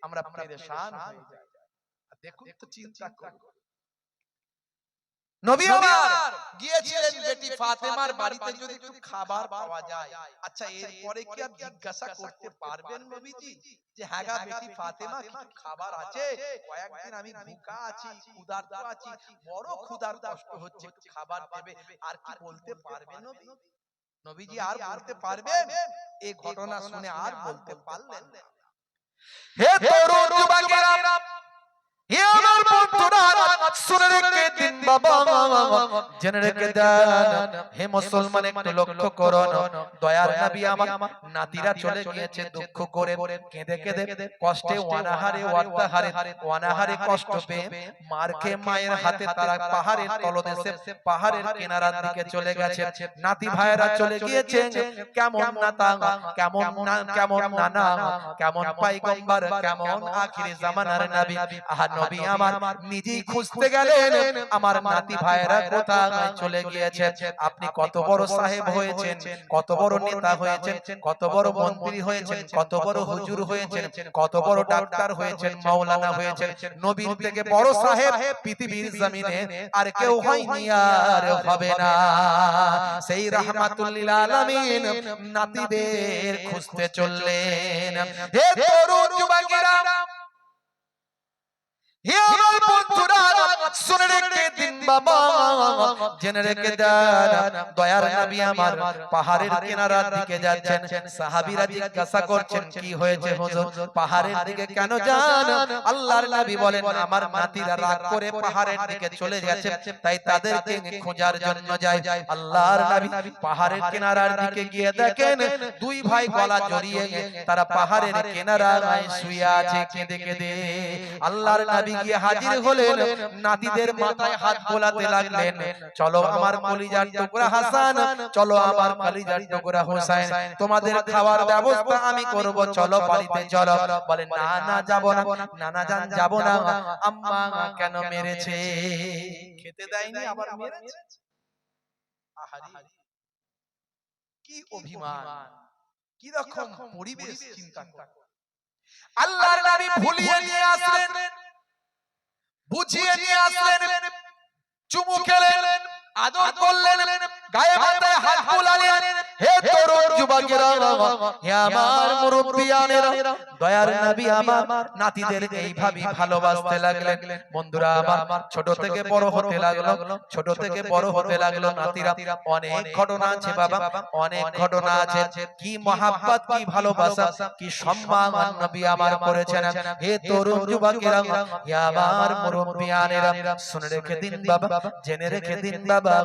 আমরা পেরেশান হয়ে যাই। দেখুন তো চিন্তা করুন, নবী আমার গিয়েছিলেন বেটি ফাতেমার বাড়িতে যদি একটু খাবার পাওয়া যায়, আচ্ছা এরপরে কি আপনি জিজ্ঞাসা করতে পারবেন নবীজি যে হ্যাঁ গা বেটি ফাতেমা কিছু খাবার আছে? কয়েকদিন আমি ভুকা আছি, ক্ষুধার্ত আছি, বড় ক্ষুধার কষ্ট হচ্ছে, একটু খাবার দেবে, আর কি বলতে পারবেন নবী? নবীজি আর বলতে পারবেন? এই ঘটনা শুনে আর বলতে পারলেন না। হে তরুণ যুবকেরা, হে আমার বন্ধুরা, শুনে রেখে দিন বাবা, জেনে রেখে দেন হে মুসলমান, একটু লক্ষ্য করুন। দয়ার নবী আমার নাতিরা চলে গিয়েছে দুঃখ করে, কেঁদে কেঁদে কষ্টে অনাহারে কষ্ট পেয়ে মার খেয়ে মায়ের হাতে তারা পাহাড়ের তলদেশে পাহাড়ের কিনারার দিকে চলে গেছে। নাতি ভাইরা চলে গিয়েছে। কেমন নাতা, কেমন নানা, কেমন পয়গম্বর, কেমন আখিরি জামানার নবী। আহা নবী আমার নিজেই খুঁজতে গেলেন আমার নাতি ভাইরা কোথায় চলে গিয়েছে। আপনি কত বড় সাহেব হয়েছেন, কত বড় নেতা হয়েছেন, কত বড় মন্ত্রী হয়েছেন, কত বড় হুজুর হয়েছেন, কত বড় ডাক্তার হয়েছেন, মাওলানা হয়েছেন, নবীর থেকে বড় সাহেব পৃথিবীর জমিনে আর কেউ হয়নি, আর হবে না। সেই রাহমাতুল লিল আলামিন নাতিদের খুঁজতে চললেন। হে তরুণ যুবকেরা, হে আমার বন্ধুরা, শুনে রেখে দিন বাবা, জেনে রেখে দেন দয়ার নবী আমার পাহাড়ের কিনারার দিকে যাচ্ছেন। সাহাবীরা জিজ্ঞাসা করছেন কি হয়েছে হুজুর, পাহাড়ের দিকে কেন যান? আল্লাহর নবী বলেন আমার নাতিরা রাগ করে পাহাড়ের দিকে চলে গেছে, তাই তাদেরকে খোঁজার জন্য যাই। আল্লাহর নবী পাহাড়ের কিনারার দিকে গিয়ে দেখেন দুই ভাই গলা জড়িয়ে তারা পাহাড়ের কিনারায় শুয়ে আছে কেঁদে কেঁদে। আল্লাহর নবী গিয়ে হাজির হলেন, নাতিদের মাথায় হাত বোলাতে লাগলেন, চলো আমার কলিজার টুকরা হাসান, চলো আমার কলিজার টুকরা হোসেন, তোমাদের খাওয়ার ব্যবস্থা আমি করব, চলো বাড়িতে চলো। বলে না না যাব না, নানা জান যাব না, আম্মা কেন মেরেছে? খেতে দেয়নি আবার মেরেছে। আহারে কি অভিমান, কি রকম পরিবেশ চিন্তা করো। আল্লাহর নবী ভুলিয়ে নিয়ে আসলেন, বুঝিয়ে নিয়ে আসলেন, চুমু খেলেন, আদর করলেন, গায়ে মাথায় হাত বুলালেন। হে তরুণ যুবকেরা, হে আমার মুরব্বিয়ানেরা, দয়ার নবী আমার নাতিদের এইভাবে ভালোবাসতে লাগলেন। বন্ধুরা আমার ছোট থেকে বড় হতে লাগলো, ছোট থেকে বড় হতে লাগলো নাতিরা। অনেক ঘটনা আছে বাবা, অনেক ঘটনা আছে। কি মহাব্বত, কি ভালোবাসা, কি সম্মান নবী আমার করেছেন। হে তরুণ যুবকেরা, হে আমার মুরব্বিয়ানেরা, শুনে রেখে দিন বাবা, জেনে রেখে দিন বাবা,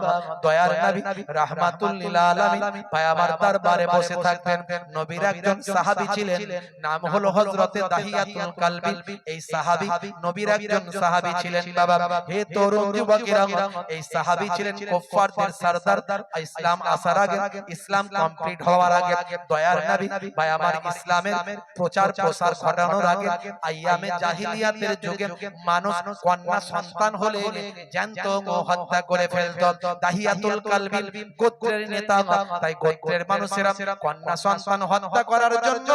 দয়ার নবী রাহমাতুল লিল আলামিন পায়গাম্বার দরবারে বসে থাকতেন। নবীর একজন সাহাবী ছিলেন, নাম হলো হযরতে দাহিয়াতুল কালবি। এই সাহাবী নবীর একজন সাহাবী ছিলেন বাবা। হে তরুণ যুবকেরা, এই সাহাবী ছিলেন কুফফারদের সরদার। ইসলাম আসার আগে, ইসলাম কমপ্লিট হওয়ার আগে, দয়ার নবী পায়গাম্বার ইসলামের প্রচার প্রসার ঘটানোর আগে, আইয়ামে জাহিলিয়াতের যুগে মানুষ কন্যা সন্তান হলে জ্যান্ত হত্যা করে ফেলত। দাহিয়াতুল কালবি গোত্রের নেতা, তাই গোত্রের মানুষেরা কন্যা সন্তান হত্যা করার জন্য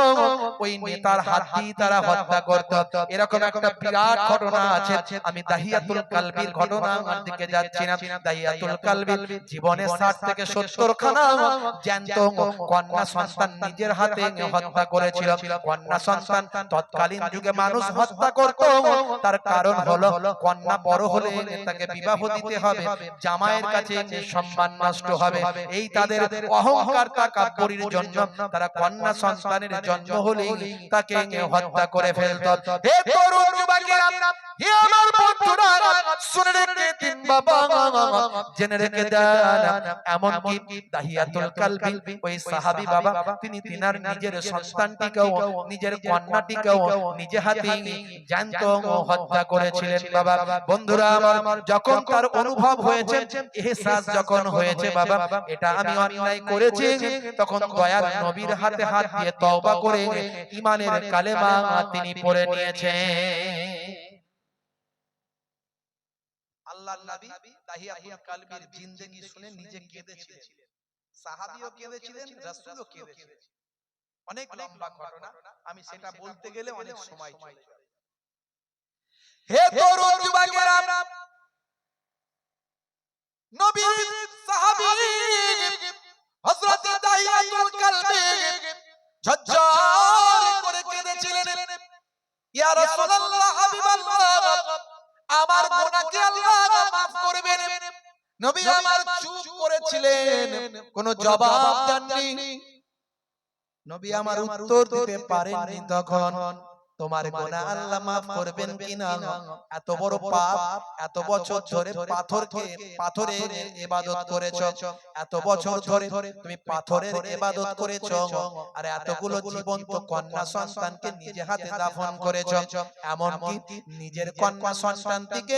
ওই নেতার হাত দিয়ে তারা হত্যা করত। এরকম একটা বিরাট ঘটনা আছে। আমি দাহিয়াতুল কালবির ঘটনার দিকে যাচ্ছি না। দাহিয়াতুল কালবি জীবনে 60 থেকে 70 খানা জ্যান্ত কন্যা সন্তান নিজের হাতে হত্যা করেছিল। কন্যা সন্তান তৎকালীন যুগে মানুষ হত্যা করত, তার কারণ হলো কন্যা বড় হলে তাকে বিবাহ দিতে হবে, জামাইয়ের কাছে সম্মান নষ্ট হবে। এই তাদের অহংকার তাকাব্বুরির জন্য তারা কন্যা সন্তানের জন্ম হলেই তাকে হত্যা করে ফেলত। হে তরুণ যুবকেরা, হে আমার বন্ধুরা, শুনে রেখে দিন বাবা, জেনে রেখে দেন এমন কি দাহিয়াতুল কালবি ওই সাহাবী বাবা, তিনি তিনার নিজের সন্তানটিকেও, নিজের কন্যাটিকেও নিজে হাতে জ্যান্ত হত্যা করেছিলেন বাবা। বন্ধুরা আমার, যখন তার অনুভব হয়েছে, ইহসাস যখন হয়েছে বাবা, এটা আমি অন্যায় করেছি, তখন দয়ার নবীর হাতে হাত দিয়ে তওবা করে ঈমানের কালেমা তিনি পড়ে নিয়েছেন। আল্লাহর নবী দাহিয়াতুল কালবির জিন্দেগি শুনে নিজে কেঁদেছিলেন, সাহাবীও কেঁদেছিলেন, রাসূলও কেঁদেছিলেন। অনেক লম্বা ঘটনা, আমি সেটা বলতে গেলে অনেক সময় চলে যাবে। হে তরুণ যুবকেরা, নবীর সাহাবী হযরত দাহিয়াতুল কালবি ঝরঝর করে কেঁদেছিলেন, ইয়া রাসূলুল্লাহ, হাবিবাল্লাহ, আমার গুনাহকে আল্লাহ মাফ করবেন। নবী আমার চুপ করেছিলেন, কোনো জবাব দেননি। নবী আমার উত্তর দিতে পারেননি তখন। তোমার গুনাহ আল্লাহ মাফ করবেন কিনা, এত বড় পাপ, এত বছর ধরে পাথরের ইবাদত করেছো, এত বছর ধরে তুমি পাথরের ইবাদত করেছো, আর এতগুলো জীবন্ত কন্যা সন্তানকে নিজে হাতে দাফন করেছো, এমনকি নিজের কন্যা সন্তানটিকে,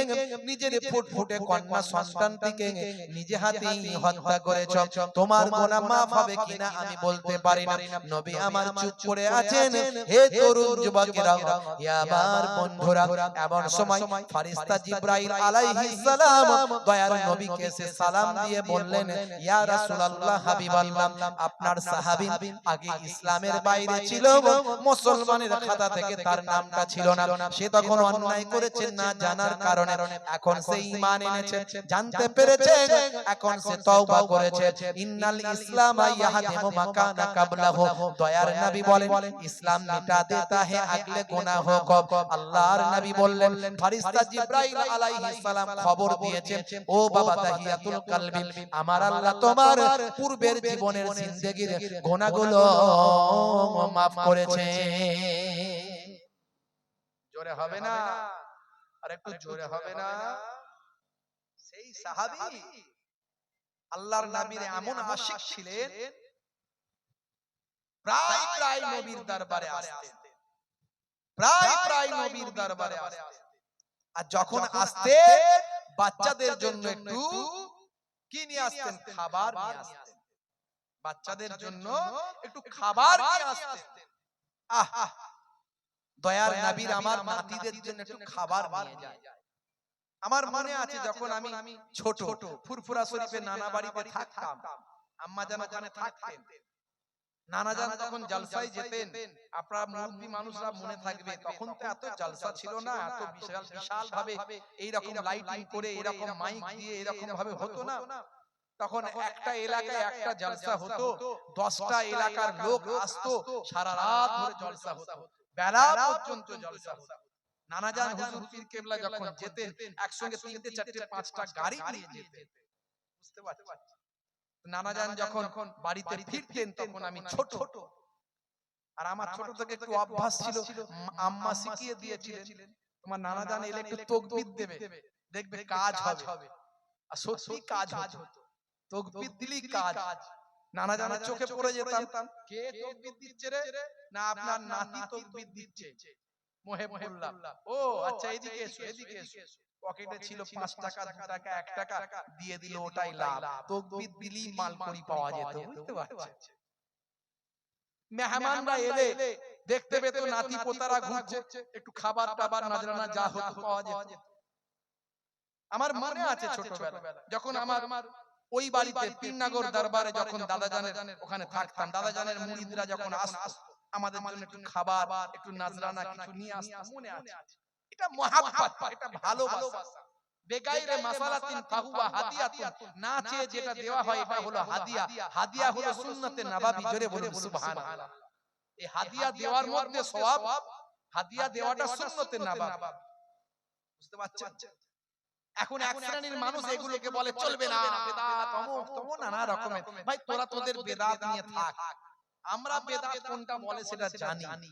নিজের ফুটফুটে কন্যা সন্তানটিকে নিজে হাতেই হত্যা করেছো, তোমার গুনাহ মাফ হবে কিনা আমি বলতে পারি না। নবী আমার চুপ করে আছেন। হে তরুণ যুবকেরা, হে আমার বন্ধুরা, এমন সময় ফেরেশতা জিবরাইল আলাইহিস সালাম দয়ার নবীকে এসে সালাম দিয়ে বললেন, ইয়া রাসূলুল্লাহ, হাবিবাল্লাহ, আপনার সাহাবী আগে ইসলামের বাইরে ছিল, মুসলমানের খাতা থেকে তার নামটা ছিল না, সে তখন অন্যায় করেছে না জানার কারণে, এখন সে ঈমান এনেছে, জানতে পেরেছে, এখন সে তওবা করেছে। ইন্নাল ইসলামা ইয়াহদিমু মা কানা কাবলাহু, দয়ার নবী বলেন, ইসলাম মিটা দেতা হে আগলে গুনাহ কো। আল্লাহর নবী বললেন, ফেরেশতা জিবরাইল আলাইহিস সালাম খবর দিয়েছে, ও বাবা দাহিয়াতুল কালবি, আমার আল্লাহ তোমার পূর্বের জীবনের জিন্দেগীর গুনাহগুলো মাফ করেছে। জোরে হবে না? আর একটু জোরে হবে না? সেই সাহাবী আল্লাহর নবীর এমন আশিক ছিলেন, প্রায় প্রায় নবীর দরবারে আসতেন, প্রায় নবীর দরবারে আসতেন। আর যখন আসতে বাচ্চাদের জন্য একটু কি নিয়ে আসতেন? খাবার নিয়ে আসতেন। বাচ্চাদের জন্য একটু খাবার নিয়ে আসতেন। আহ, দয়ার নবীর আমার নাতিদের জন্য একটু খাবার নিয়ে যায়। আমার মনে আছে যখন আমি ছোট, ফুরফুরা শরীফে নানা বাড়িতে থাকতাম, আম্মা জান ওখানে থাকতেন, নানা জান তখন জলসায় যেতেন, আপনারা মুরব্বি মানুষরা মনে থাকবে, তখন তো এত জলসা ছিল না, এত বিশাল বিশাল ভাবে এইরকম লাইটিং করে, এরকম মাইক দিয়ে এরকম ভাবে হতো না। তখন একটা এলাকায় একটা জলসা হতো, 10টা এলাকার লোক আসতো, সারা রাত ধরে জলসা হতো, বেলা পর্যন্ত জলসা হতো। নানা জান হুজুর পীর কেবলা যখন যেতেন, একসঙ্গে 3টে 4টে 5টা গাড়ি নিয়ে যেতেন, বুঝতে পারছেন? নানা জান যখন বাড়িতে ফিরতেন তখন আমি ছোট, আর আমার ছোট থেকে একটু অভ্যাস ছিল, আম্মা শিখিয়ে দিয়েছিলেন, তোমার নানা জান এলে একটু তাকবীর দেবে, দেখবে কাজ হবে। আর সত্যি কাজ হতো, তাকবীর দিলেই কাজ। নানা জানের চোখে পড়ে যেতাম, কে তাকবীর দিচ্ছে রে? না, আপনার নাতি তাকবীর দিচ্ছে। মোহে পড়লাম, ও আচ্ছা, এদিকে এসো, এদিকে এসো। পকেটে ছিল 5 টাকা, 2 টাকা, 1 টাকা, দিয়ে দিল, ওটাই লাভ। তাকবীর দিলেই মালকড়ি পাওয়া যেত, বুঝতে পারছেন? মেহমানরা এলে দেখতে পেত নাতি পোতারা ঘুরছে, একটু খাবার টাবার নজরানা যা হতো পাওয়া যেত। আমার মনে আছে ছোটবেলা যখন আমার ওই বাড়িতে পীরনগর দরবারে যখন দাদাজানের ওখানে থাকতাম, দাদাজানের মুরিদরা যখন আসতো, আমাদের জন্য একটু খাবার, একটু নজরানা কিছু নিয়ে আসতো, মনে আছে। এটা মহাব্বত, এটা ভালোবাসা। বেগাইরে মাসালাতিন ফাহুয়া হাদিয়াতুন, না চেয়ে যেটা দেওয়া হয় এটা হলো হাদিয়া। হাদিয়া হলো সুন্নতে নববী, জোরে বলুন সুবহানাল্লাহ। এই হাদিয়া দেওয়ার মধ্যে সওয়াব, হাদিয়া দেওয়াটা সুন্নতে নববী, বুঝতে পারছেন? এখন এক শ্রেণীর মানুষ এগুলোকে বলে চলবে না, বেদাত, অমুক তমুক নানা রকমের। ভাই তোরা তোদের বেদাত নিয়ে থাক, আমরা বেদাত কোনটা বলে সেটা জানি।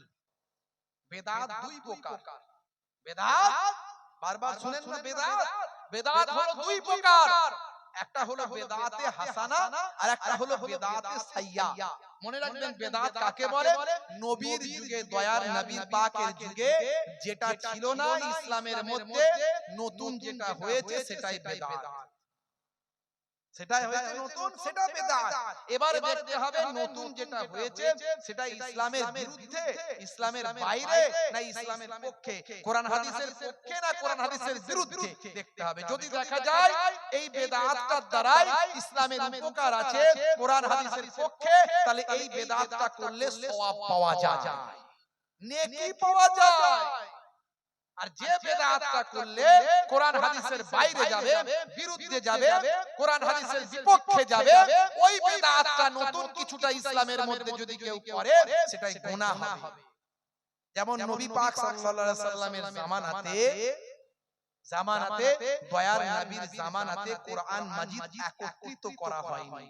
বেদাত দুই প্রকার। বেদাত বারবার শুনেন না, বেদাত হলো দুই প্রকার। একটা হলো বেদাতে হাসানা, আর একটা হলো বেদাতে সাইয়্যা। মনে রাখবেন বেদাত কাকে বলে? নবীর যুগে, দয়ার নবী পাকের যুগে যেটা ছিল না ইসলামের মধ্যে, নতুন যেটা হয়েছে সেটাই বেদাত। সেটাই হয়েছে নতুন, সেটা বেদাত। এবার দেখতে হবে নতুন যেটা হয়েছে সেটা ইসলামের বিরুদ্ধে, ইসলামের বাইরে, না ইসলামের পক্ষে, কোরআন হাদিসের পক্ষে না কোরআন হাদিসের বিরুদ্ধে দেখতে হবে। যদি দেখা যায় এই বেদাতটার দ্বারাই ইসলামের উপকার আছে, কোরআন হাদিসের পক্ষে, তাহলে এই বেদাতটা করলে সওয়াব পাওয়া যায়, নেকি পাওয়া যায়। আর যে বেদাতটা করলে কোরআন হাদিসের বাইরে যাবে, বিরুদ্ধে যাবে, কোরআন হাদিসের বিপক্ষে যাবে, ওই বেদাতটা নতুন কিছুটা ইসলামের মধ্যে যদি কেউ করে সেটাই গুনাহ হবে। যেমন নবী পাক সাল্লাল্লাহু আলাইহি সাল্লামের জামানাতে দয়ার নবীর জামানাতে কোরআন মাজিদ একত্রিত করা হয়নি,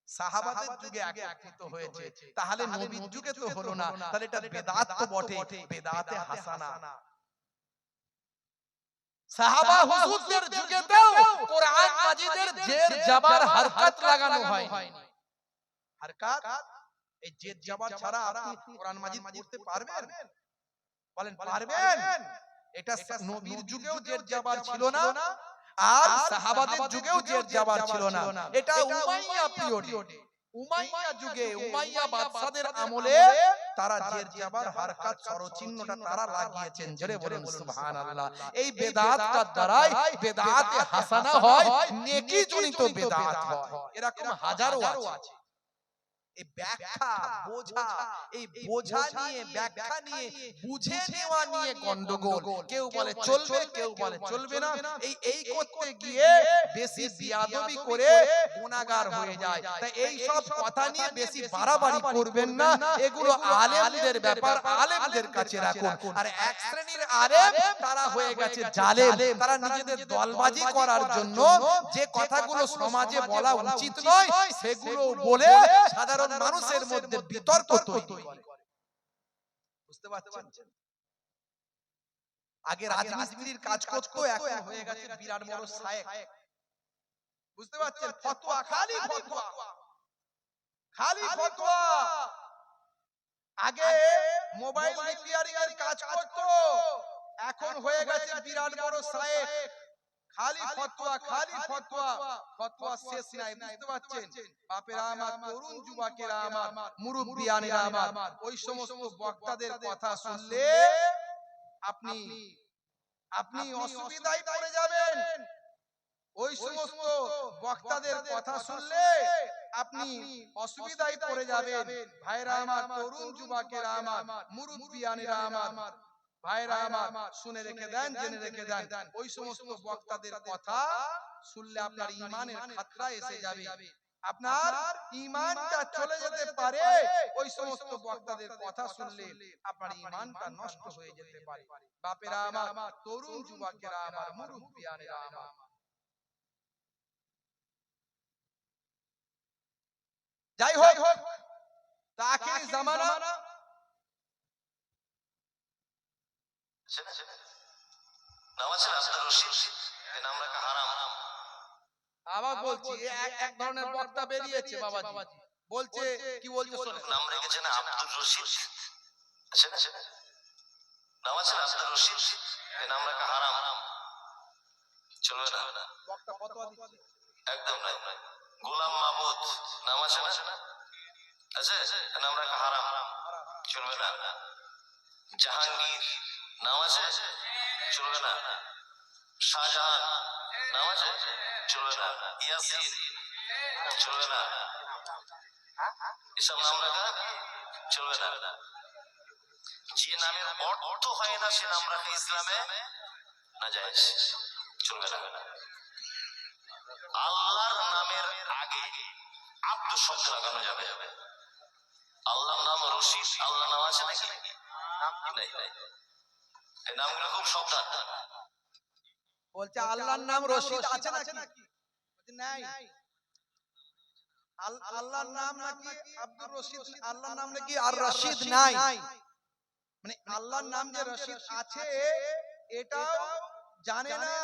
সাহাবাদের যুগে একত্রিত হয়েছে, তাহলে নবীর যুগে তো হলো না, তাহলে এটা বেদাত তো বটে, বেদাতে হাসানা। সাহাবা হুজুরদের যুগেতেও কোরআন মাজিদের জের জাবার হরকত লাগানো হয়নি। হরকত, এই জের জাবার ছাড়া আপনি কোরআন মাজিদ পড়তে পারবেন? বলেন পারবেন? এটা নবীর যুগেও জের জাবার ছিল না, আর সাহাবাদের যুগেও জের জাবার ছিল না। এটা উমাইয়া পিরিয়ডে, উমাইয়া যুগে, উমাইয়া বাদশাদের আমলে তারা জের জাবার হরকত স্বরচিহ্নটা তারা লাগিয়েছেন। জোরে বলেন সুবহানাল্লাহ। এই বেদাতটার দ্বারাই বেদাতে হাসানা হয়, নেকি জনিত বেদাত হয়। এরকম হাজারো আছে। এই ব্যাখ্যা বোঝা, এই বোঝা নিয়ে, ব্যাখ্যা নিয়ে, বুঝে নেওয়া নিয়ে গন্ডগোল। কেউ বলে চলবে, কেউ বলে চলবে না। এই করতে গিয়ে বেশি বিয়াদবি করে গুনাহগার হয়ে যায়। তাই এই সব কথা নিয়ে বেশি বাড়াবাড়ি করবেন না, এগুলো আলেমদের ব্যাপার, আলেমদের কাছে রাখুন। আর এক শ্রেণীর আলেম তারা হয়ে গেছে জালেম, তারা নিজেদের দলবাজি করার জন্য যে কথাগুলো সমাজে বলা উচিত নয় সেগুলো বলে সাধারণ মানুষের মধ্যে বিতর্ক তৈরি করে। বুঝতে পারছেন? আগে রাজমিস্ত্রির কাজ করতো, এখন হয়ে গেছে বিরাট বড় শায়েখ। বুঝতে পারছেন? ফতোয়া, খালি ফতোয়া, খালি ফতোয়া। আগে মোবাইল রিপেয়ারিং এর কাজ করতো, এখন হয়ে গেছে বিরাট বড় শায়েখ। খালি ফতোয়া, খালি ফতোয়া, ফতোয়া শেষ নাই। বুঝতে পারছেন? বাপেরা আমার, তরুণ যুবকেরা আমার, মুরব্বিয়ানেরা আমার, ওই সমস্ত বক্তাদের কথা শুনলে আপনি অসুবিধায় পড়ে যাবেন। ওই সমস্ত বক্তাদের কথা শুনলে আপনি অসুবিধায় পড়ে যাবেন। ভাইরা আমার, তরুণ যুবকেরা আমার, মুরব্বিয়ানেরা আমার, ভাইরা আমার, শুনে রেখে দেন, জেনে রেখে দেন, ওই সমস্ত বক্তাদের কথা শুনলে আপনার ঈমানের খাতরা এসে যাবে, আপনার ঈমানটা চলে যেতে পারে। ওই সমস্ত বক্তাদের কথা শুনলে আপনার ঈমানটা নষ্ট হয়ে যেতে পারে। বাপেরা আমার, তরুণ যুবকেরা আমার, মুরব্বিয়ানেরা আমার, যাই হোক, আখিরি জামানা আবার বলছি, এক ধরনের বক্তা বেরিয়েছে বাবাজি, বলছে কি বলছে শোনেন। নাম রেখেছেন আব্দুর রশিদ, আছে না? নাম আছে আব্দুর রশিদ, এই নাম রাখা হারাম, চলবে না। বক্তা ফতোয়া দিচ্ছে একদম নাই। গোলাম মাহমুদ নাম আছে না? আছে, নাম রাখা হারাম, চলবে না। জাহাঙ্গীর নাম আছে, চলবে না। শাহজাহান নাম আছে, চলবে না। ইয়াসিন চলবে না। এসব নাম রাখা চলবে না। যে নামের অর্থ হয় না সে নাম রাখা ইসলামে নাজায়েজ, চলবে না। আল্লাহর নামের আগে আব্দু শব্দ লাগানো যাবে। আল্লাহর নাম রশিদ, আল্লাহ নাম আছে নাকি? নাই। এই নামগুলো খুব সাবধান। বলছে আল্লাহর নাম রশিদ আছে নাকি? বলছে নাই। আল্লাহর নাম নাকি আব্দুর রশিদ, আল্লাহর নাম নাকি আর রশিদ নাই। মানে আল্লাহর নাম যে রশিদ আছে এটাও জানে না,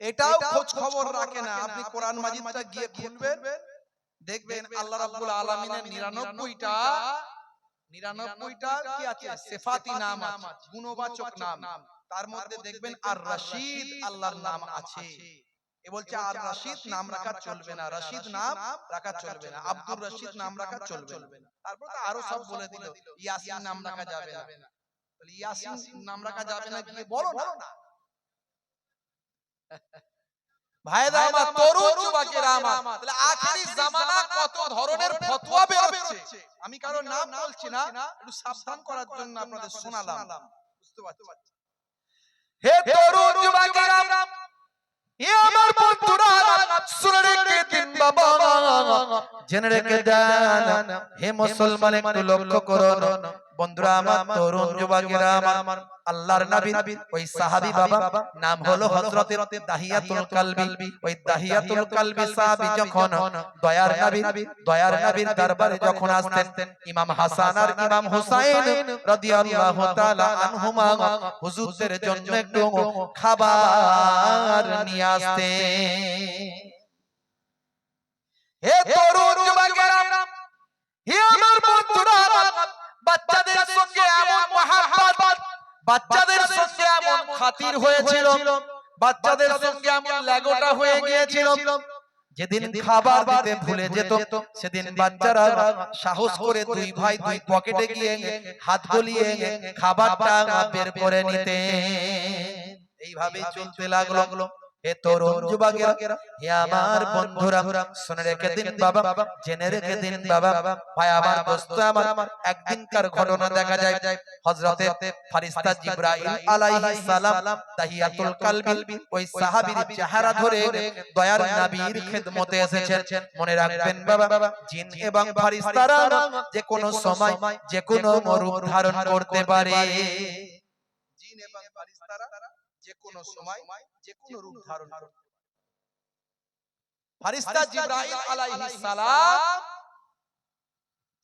এটাও খোঁজ খবর রাখে না। আপনি কোরআন মাজিদটা গিয়ে খুলবেন, দেখবেন আল্লাহ রাব্বুল আলামিনের 99টা কি আছে? সিফাতি নাম আছে, গুণবাচক নাম। তার মধ্যে দেখবেন আর রশিদ আল্লাহর নাম আছে। এ বলছে আর রশিদ নাম রাখা চলবে না, রশিদ নাম রাখা চলবে না, আব্দুর রশিদ নাম রাখা চলবে না। তারপর তো আরো সব বলে দিল, ইয়াসিন নাম রাখা যাবে না। তাহলে ইয়াসিন নাম রাখা যাবে না গিয়ে বলো না। ভাইরা আমার, তরুণ যুবকেরা আমার, তাহলে আখেরি জামানা কত ধরনের ফতোয়া বের হচ্ছে। আমি কারো নাম বলছি না, একটু সাবধান করার জন্য আপনাদের শোনালাম। বুঝতে পারছেন? হে তরুণ যুবকেরা, হে আমার বন্ধুরা, শুনে রেখে দিন বাবা, জেনে রেখে দেন হে মুসলমান, একটু লক্ষ্য করুন বন্ধুরা আমার, তরুণ যুবকেরা আমার, আল্লাহর নবী ওই সাহাবী বাবা নাম হলো হযরতে দাহিয়াতুল কালবি। ওই দাহিয়াতুল কালবি সাহাবী যখন দয়ার নবীর দরবারে যখন আসতেন, ইমাম হাসান আর ইমাম হুসাইন রাদিয়াল্লাহু তাআলা আনহুমা হুজুরদের জন্য একটু খাবার নিয়ে আসতেন। হে তরুণ যুবকেরা, হে আমার বন্ধুরা, বাচ্চাদের সঙ্গে এমন মহাব্বত, বাচ্চাদের সঙ্গে এমন খাতির হয়েছিল, বাচ্চাদের সঙ্গে এমন লাগোটা হয়ে গিয়েছিল, যেদিন খাবার দিতে ভুলে যেত সেদিন বাচ্চারা সাহস করে দুই ভাই দুই পকেটে গিয়ে হাত গলিয়ে খাবারটা বের করে নিতে। এইভাবে চলতে লাগলো। হে তরুণ যুবকেরা, হে আমার বন্ধুরা, শুনে রেখে দিন বাবা, জেনে রেখে দিন বাবা, ভাই আমার, দোস্ত আমার, একদিনকার ঘটনা দেখা যায় হযরতে ফেরেশতা জিবরাইল আলাইহিস সালাম দাহিয়াতুল কালবি ওই সাহাবীর চেহারা ধরে দয়ার নবীর খিদমতে এসেছেন। মনে রাখবেন বাবা, জিন এবং ফেরেশতারা যে কোনো সময় যে কোনো রূপ ধারণ করতে পারে। জিন এবং ফেরেশতারা যে কোনো সময় যে কোনো রূপ ধারণ করতে পারে। ফেরেশতা জিবরাইল আলাইহিস সালাম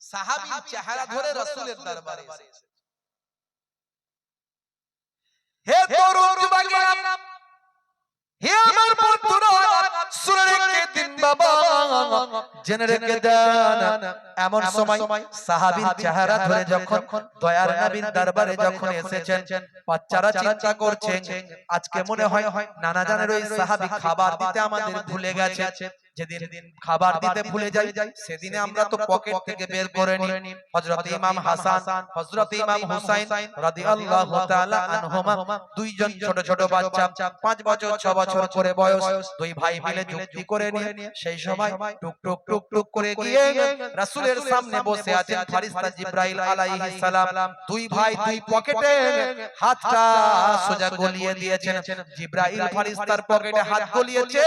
সাহাবীর চেহারা ধরে রাসূলের দরবারে এসেছে। হে তরুণ যুবকেরা, হে আমার বন্ধুরা, শুনে রেখে দিন বাবা, জেনে রেখে দেন এমন সময় সাহাবীর চেহারা ধরে যখন দয়ার নবীর দরবারে যখন এসেছেন, বাচ্চারা চিন্তা করছেন আজকে মনে হয় নানা জানের ওই সাহাবী খাবার দিতে আমাদের ভুলে গেছে। যেদিন খাবার দিতে ভুলে যাই সেদিনে আমরা তো পকেট থেকে বের করে নিই হযরত ইমাম হাসান, হযরত ইমাম হুসাইন রাদিয়াল্লাহু তাআলা আনহুমা, দুইজন ছোট ছোট বাচ্চা, 5 বছর 6 বছর করে বয়স, দুই ভাই মিলে যুক্তি করে নিয়ে সেই সময় টুক টুক টুক টুক করে গিয়ে রাসূলের সামনে বসে আছেন ফেরেশতা জিবরাইল আলাইহিস সালাম। দুই ভাই দুই পকেটে হাতটা সোজা গলিয়ে দিয়েছেন। জিবরাইল ফেরেশতার পকেটে হাত গলিয়েছে।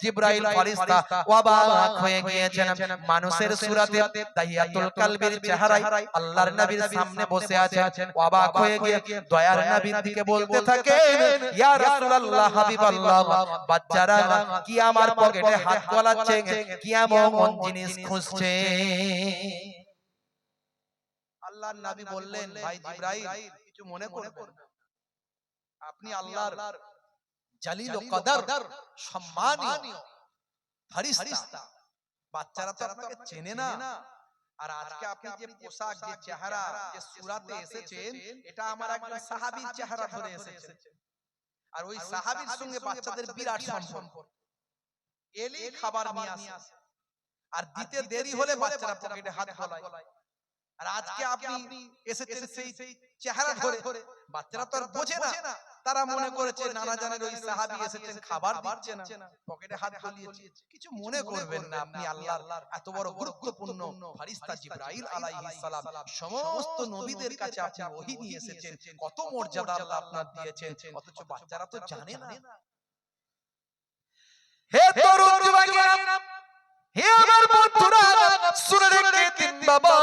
জিবরাইল ফেরেশতা অবাক হয়ে গিয়েছেন। মানুষের সূরাতে দাহিয়াতুল কালবির চেহারায় আল্লাহর নবীর সামনে বসে আছেন। অবাক হয়ে গিয়ে দয়ার নবীর দিকে বলতে থাকেন, ইয়া রাসূলুল্লাহ, হাবিবাল্লাহ, বাচ্চারা কি আমার পকেটে হাত গলাচ্ছে, কি এমন জিনিস খুঁজছে? আল্লাহর নবী বললেন, ভাই জিবরাইল, কিছু মনে করবেন না, আপনি আল্লাহর জালিল ও কদর সম্মানীয় ফেরেশতা, বাচ্চারা তো আপনাকে চেনে না, আর আজকে আপনি যে পোশাক, যে চেহারা, যে সূরাতে এসেছেন, এটা আমার একজন সাহাবীর চেহারা ধরে এসেছেন, আর ওই সাহাবীর সঙ্গে বাচ্চাদের বিরাট সম্পর্ক। এলি খাবার নিয়ে আসে, আর দিতে দেরি হলে বাচ্চারা পকেটে হাত গলায়। আর আজকে আপনি এসেছেন সেই চেহারা ধরে, বাচ্চারা তো আর বোঝে না, তারা মনে করেছে নানা জানের ওই সাহাবী এসেছেন, খাবার দিচ্ছে না, পকেটে হাত গলিয়েছে। কিছু মনে করবেন না, আপনি আল্লাহর এত বড় গুরুত্বপূর্ণ ফেরেশতা জিবরাইল আলাইহিস সালাম, সমস্ত নবীদের কাছে আপনি ওহী নিয়ে এসেছেন, কত মর্যাদা আল্লাহ আপনার দিয়েছেন, অথচ বাচ্চারা তো জানে না। হে তরুণ যুবকেরা, হে আমার বন্ধুরা, শুনে রেখে দিন বাবা,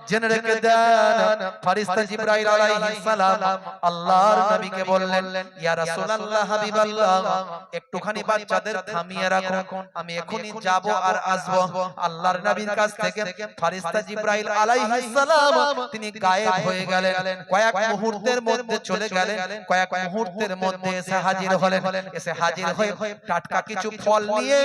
জেনে রেখে দেন ফেরেশতা জিবরাইল আলাইহিস সালাম আল্লাহর নবীকে বললেন, ইয়া রাসূলুল্লাহ, হাবিবাল্লাহ, একটুখানি বাচ্চাদের থামিয়ে রাখুন, আমি এখনি যাব আর আসব। আল্লাহর নবীর কাছ থেকে ফেরেশতা জিবরাইল আলাইহিস সালাম তিনি গায়েব হয়ে গেলেন। কয়েক মুহূর্তের মধ্যে চলে গেলেন, কয়েক মুহূর্তের মধ্যে এসে হাজির হলেন। এসে হাজির হয়ে টাটকা কিছু ফল নিয়ে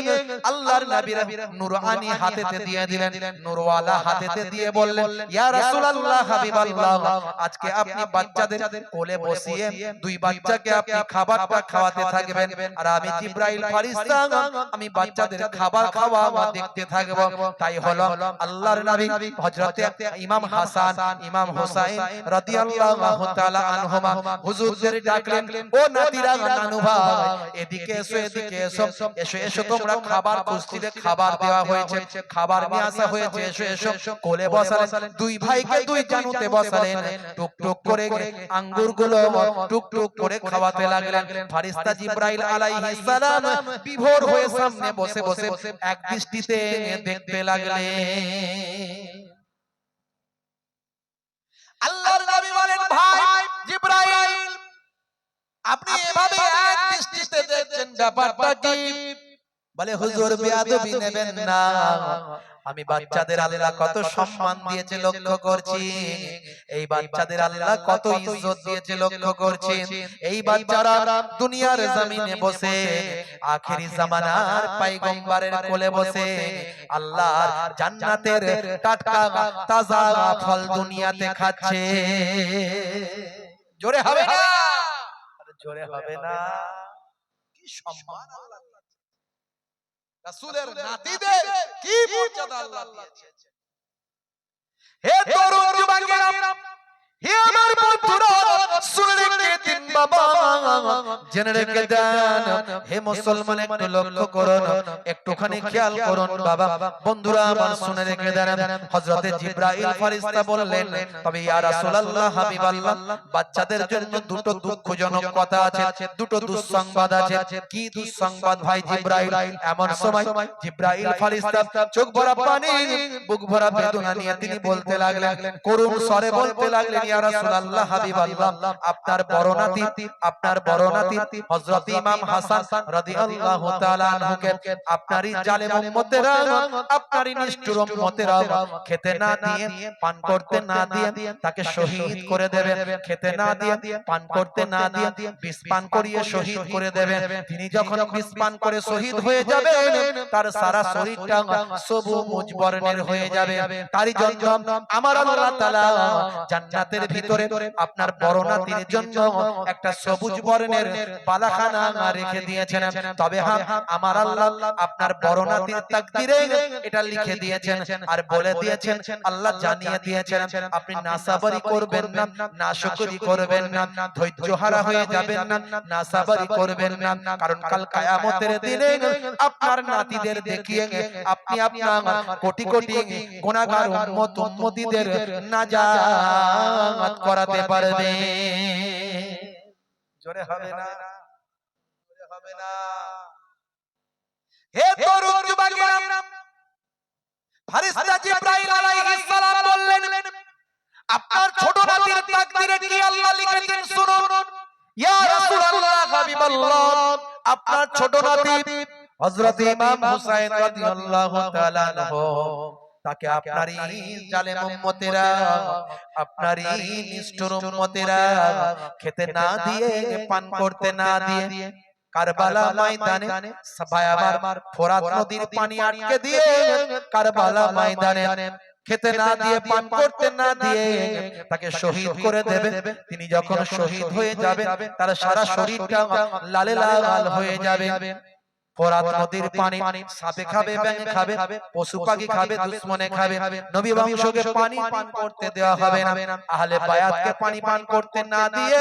আল্লাহর নবীর নুরআনি হাতেতে দিয়ে দিলেন, নূরওয়ালা হাতেতে দিয়ে বললেন, ইয়া রাসূলুল্লাহ হাবিবাল্লাহ, আজকে আপনি বাচ্চাদের কোলে বসিয়ে দুই বাচ্চাকে আপনি খাবারটা খাওয়াতে থাকবেন, আর আমি জিবরাইল ফেরেশতা আমি বাচ্চাদের খাবার খাওয়া দেখতে থাকব। তাই হলো আল্লাহর নবী হযরতে ইমাম হাসান ইমাম হুসাইন রাদিয়াল্লাহু তাআলা আনহুমা হুজুরদের ডাকলেন, ও নাতিরা নানু ভাই এদিকে এসো, এদিকে এসো, এসো এসো তোমরা খাবার খুঁজছিলে, খাবার দেওয়া হয়েছে, খাবার নিয়ে আসা হয়েছে, এসো এসো। কোলে বসালেন, দুই ভাইকে দুই জানুতে বসালেন, টুক টুক করে আঙ্গুরগুলো টুক টুক করে খাওয়াতে লাগলেন। ফেরেশতা জিবরাইল আলাইহিস সালাম বিভোর হয়ে সামনে বসে বসে এক দৃষ্টিতে দেখতে লাগলেন। আল্লাহর নবী বলেন, ভাই জিবরাইল আপনি এভাবে এক দৃষ্টিতে দেখছেন, ব্যাপারটা কি? বলে, হুজুর বেয়াদবি নেবেন না, আমি বাচ্চাদের আল্লাহ কত সম্মান দিয়েছে লক্ষ্য করছি, এই বাচ্চাদের আল্লাহ কত ইজ্জত দিয়েছে লক্ষ্য করছি। এই বাচ্চারা দুনিয়ার জমিনে বসে আখেরি জামানার পয়গম্বরের কোলে বসে আল্লাহর জান্নাতের টাটকা তাজা ফল দুনিয়াতে খাচ্ছে। জোরে হবে না? জোরে হবে না? কি সম্মান আল্লাহ, রাসূলের নাতিদের কি মর্যাদা আল্লাহ দিয়েছে। হে তরুণ যুবকেরা, হে আমার বন্ধুরা, শুনে রেখে দিন বাবা, জেনে রেখে দেন। হে মুসলমান একটু লক্ষ্য করুন, একটুখানি খেয়াল করুন বাবা বন্ধুরা আমার, শুনে রেখে দেন। হযরতে জিবরাইল ফেরেশতা বললেন, তবে ইয়া রাসূলুল্লাহ হাবিবাল্লাহ বাচ্চাদের জন্য দুটো দুঃখজনক কথা আছে, দুটো দুঃসংবাদ আছে। কি দুঃসংবাদ ভাই জিবরাইল? এমন সময় জিবরাইল ফেরেশতা চোখ ভরা পানি বুক ভরা বেদনা নিয়ে তিনি বলতে লাগলেন, করুণ স্বরে বলতে লাগলেন, ইয়া রাসূলুল্লাহ হাবিবাল্লাহ আপনার বড় নাতি হযরত ইমাম হাসান রাদিয়াল্লাহু তাআলা আনহুকে আপনারই জালেম উম্মতেরা, আপনারই নিষ্ঠুর উম্মতেরা খেতে না দিয়ে পান করতে না দিয়ে তাকে শহীদ করে দেবে, খেতে না দিয়ে পান করতে না দিয়ে বিষ পান করিয়ে শহীদ করে দেবে। তিনি যখন বিষ পান করে শহীদ হয়ে যাবেন, তার সারা শরীরটা সবুজ বর্ণের হয়ে যাবে। তারই জন্য আমার আল্লাহ তাআলা জান্নাতের ভিতরে আপনার বড় নাতির জন্য একটা সবুজ বর্ণের বালাখানা রেখে দিয়েছেন। তবে হ্যাঁ, আমার আল্লাহ আপনার বড় নাতির তাকদীরে এটা লিখে দিয়েছেন আর বলে দিয়েছেন, আল্লাহ জানিয়ে দিয়েছেন, আপনি নাসাবারি করবেন না, নাশুকরি করবেন না, ধৈর্য হারা হয়ে যাবেন না, নাসাবারি করবেন না, কারণ কাল কিয়ামতের দিনে আপনার নাতিদের দেখিয়ে আপনি আপনার কোটি কোটি গুনাহগার উম্মতিদের নাজাত করাতে পারবেন। জোরে হবে না? জোরে হবে না? হে তরুণ যুবকেরা, ফেরেশতা জিবরাইল আলাইহিস সালাম বললেন, আপনার ছোট নাতির তাকদীরে কি আল্লাহ লিখেছেন শুনুন। ইয়া রাসূলুল্লাহ হাবিবাল্লাহ আপনার ছোট নাতি হযরত ইমাম হুসাইন রাদিয়াল্লাহু তাআলা আনহু, তাকে আপনারই জালেম উম্মতেরা, আপনারই নিষ্ঠুর উম্মতেরা খেতে না দিয়ে পান করতে না দিয়ে কারবালা ময়দানে সাবায়াবার ফোরাত নদীর পানি আটকে দিয়ে কারবালা ময়দানে খেতে না দিয়ে পান করতে না দিয়ে তাকে শহীদ করে দেবে। তিনি যখন শহীদ হয়ে যাবে, তার সারা শরীরটা লালে লাল হয়ে যাবে। ফোরাত নদীর পানি সাপে খাবে, ব্যাঙে খাবে, পশু পাখি খাবে, দুশমনে খাবে, নবী বংশকে পানি পান করতে দেওয়া হবে না। আহলে বায়াতকে পানি পান করতে না দিয়ে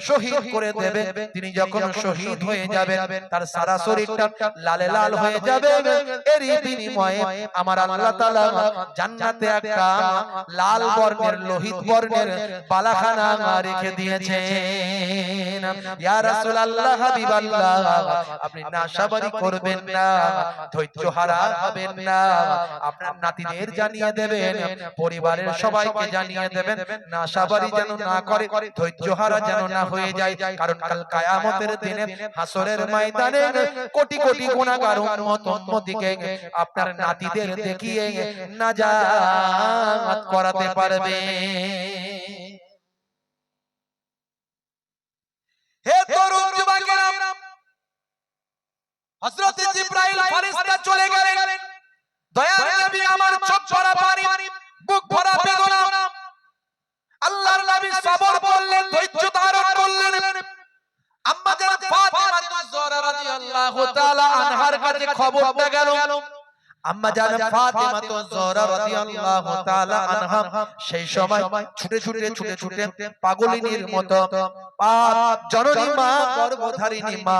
শহীদ করে দেবে। তিনি যখন শহীদ হয়ে যাবেন, তার সারা শরীরটা লালে লাল হয়ে যাবে। এরই বিনিময়ে আমার আল্লাহ তাআলা জান্নাতে একটা লাল বর্ণের, লোহিত বর্ণের বালাখানা রেখে দিয়েছেন। ইয়া রাসূলুল্লাহ হাবিবাল্লাহ আপনি নাশাবারি করবেন না, ধৈর্য হারা হবেন না, আপনার নাতিদের জানিয়ে দেবেন, পরিবারের সবাইকে জানিয়ে দেবেন, নাশাবারি যেন না করে, ধৈর্য হারা যেন না হয়ে যায়। কারণ কাল কিয়ামতের দিনে হাসরের ময়দানে কোটি কোটি গুনাহগার উম্মতিকে আপনার নাতিদের দেখিয়ে নাজাত করাতে পারবে। হে তরুণ যুবকেরা, হযরত জিবরাইল ফেরেশতা চলে গেলেন। দয়ার নবী আমার চোখ ভরা পানি, বুক ভরা বেদনা। আল্লাহর নবী সবর করলেন, ধৈর্য ধারণ করলেন। আম্মা জান ফাতিমা তুজ-জোহরা রাদিয়াল্লাহু তাআলা আনহার কাছে খবরটা গেল। আম্মা জান ফাতিমা তুজ-জোহরা রাদিয়াল্লাহু তাআলা আনহা সেই সময় ছুটে ছুটে পাগলিনীর মতো জননী মা, গর্ভধারিণী মা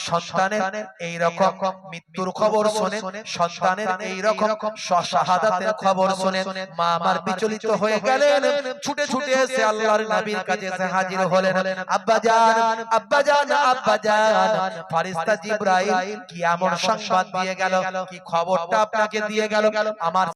সন্তানের এই রকম মৃত্যুর খবর শুনে, সন্তানের এই রকম শাহাদাতের খবর শুনে মা আমার বিচলিত হয়ে গেলেন। ছুটে এসে আল্লাহর নবীর কাছে এসে হাজির হলেন। আব্বা জান, আব্বা জান, আব্বা জান, ফেরেশতা জিবরাইল কি এমন সংবাদ দিয়ে গেল, কি খবরটা আপনাকে দিয়ে গেল? আমার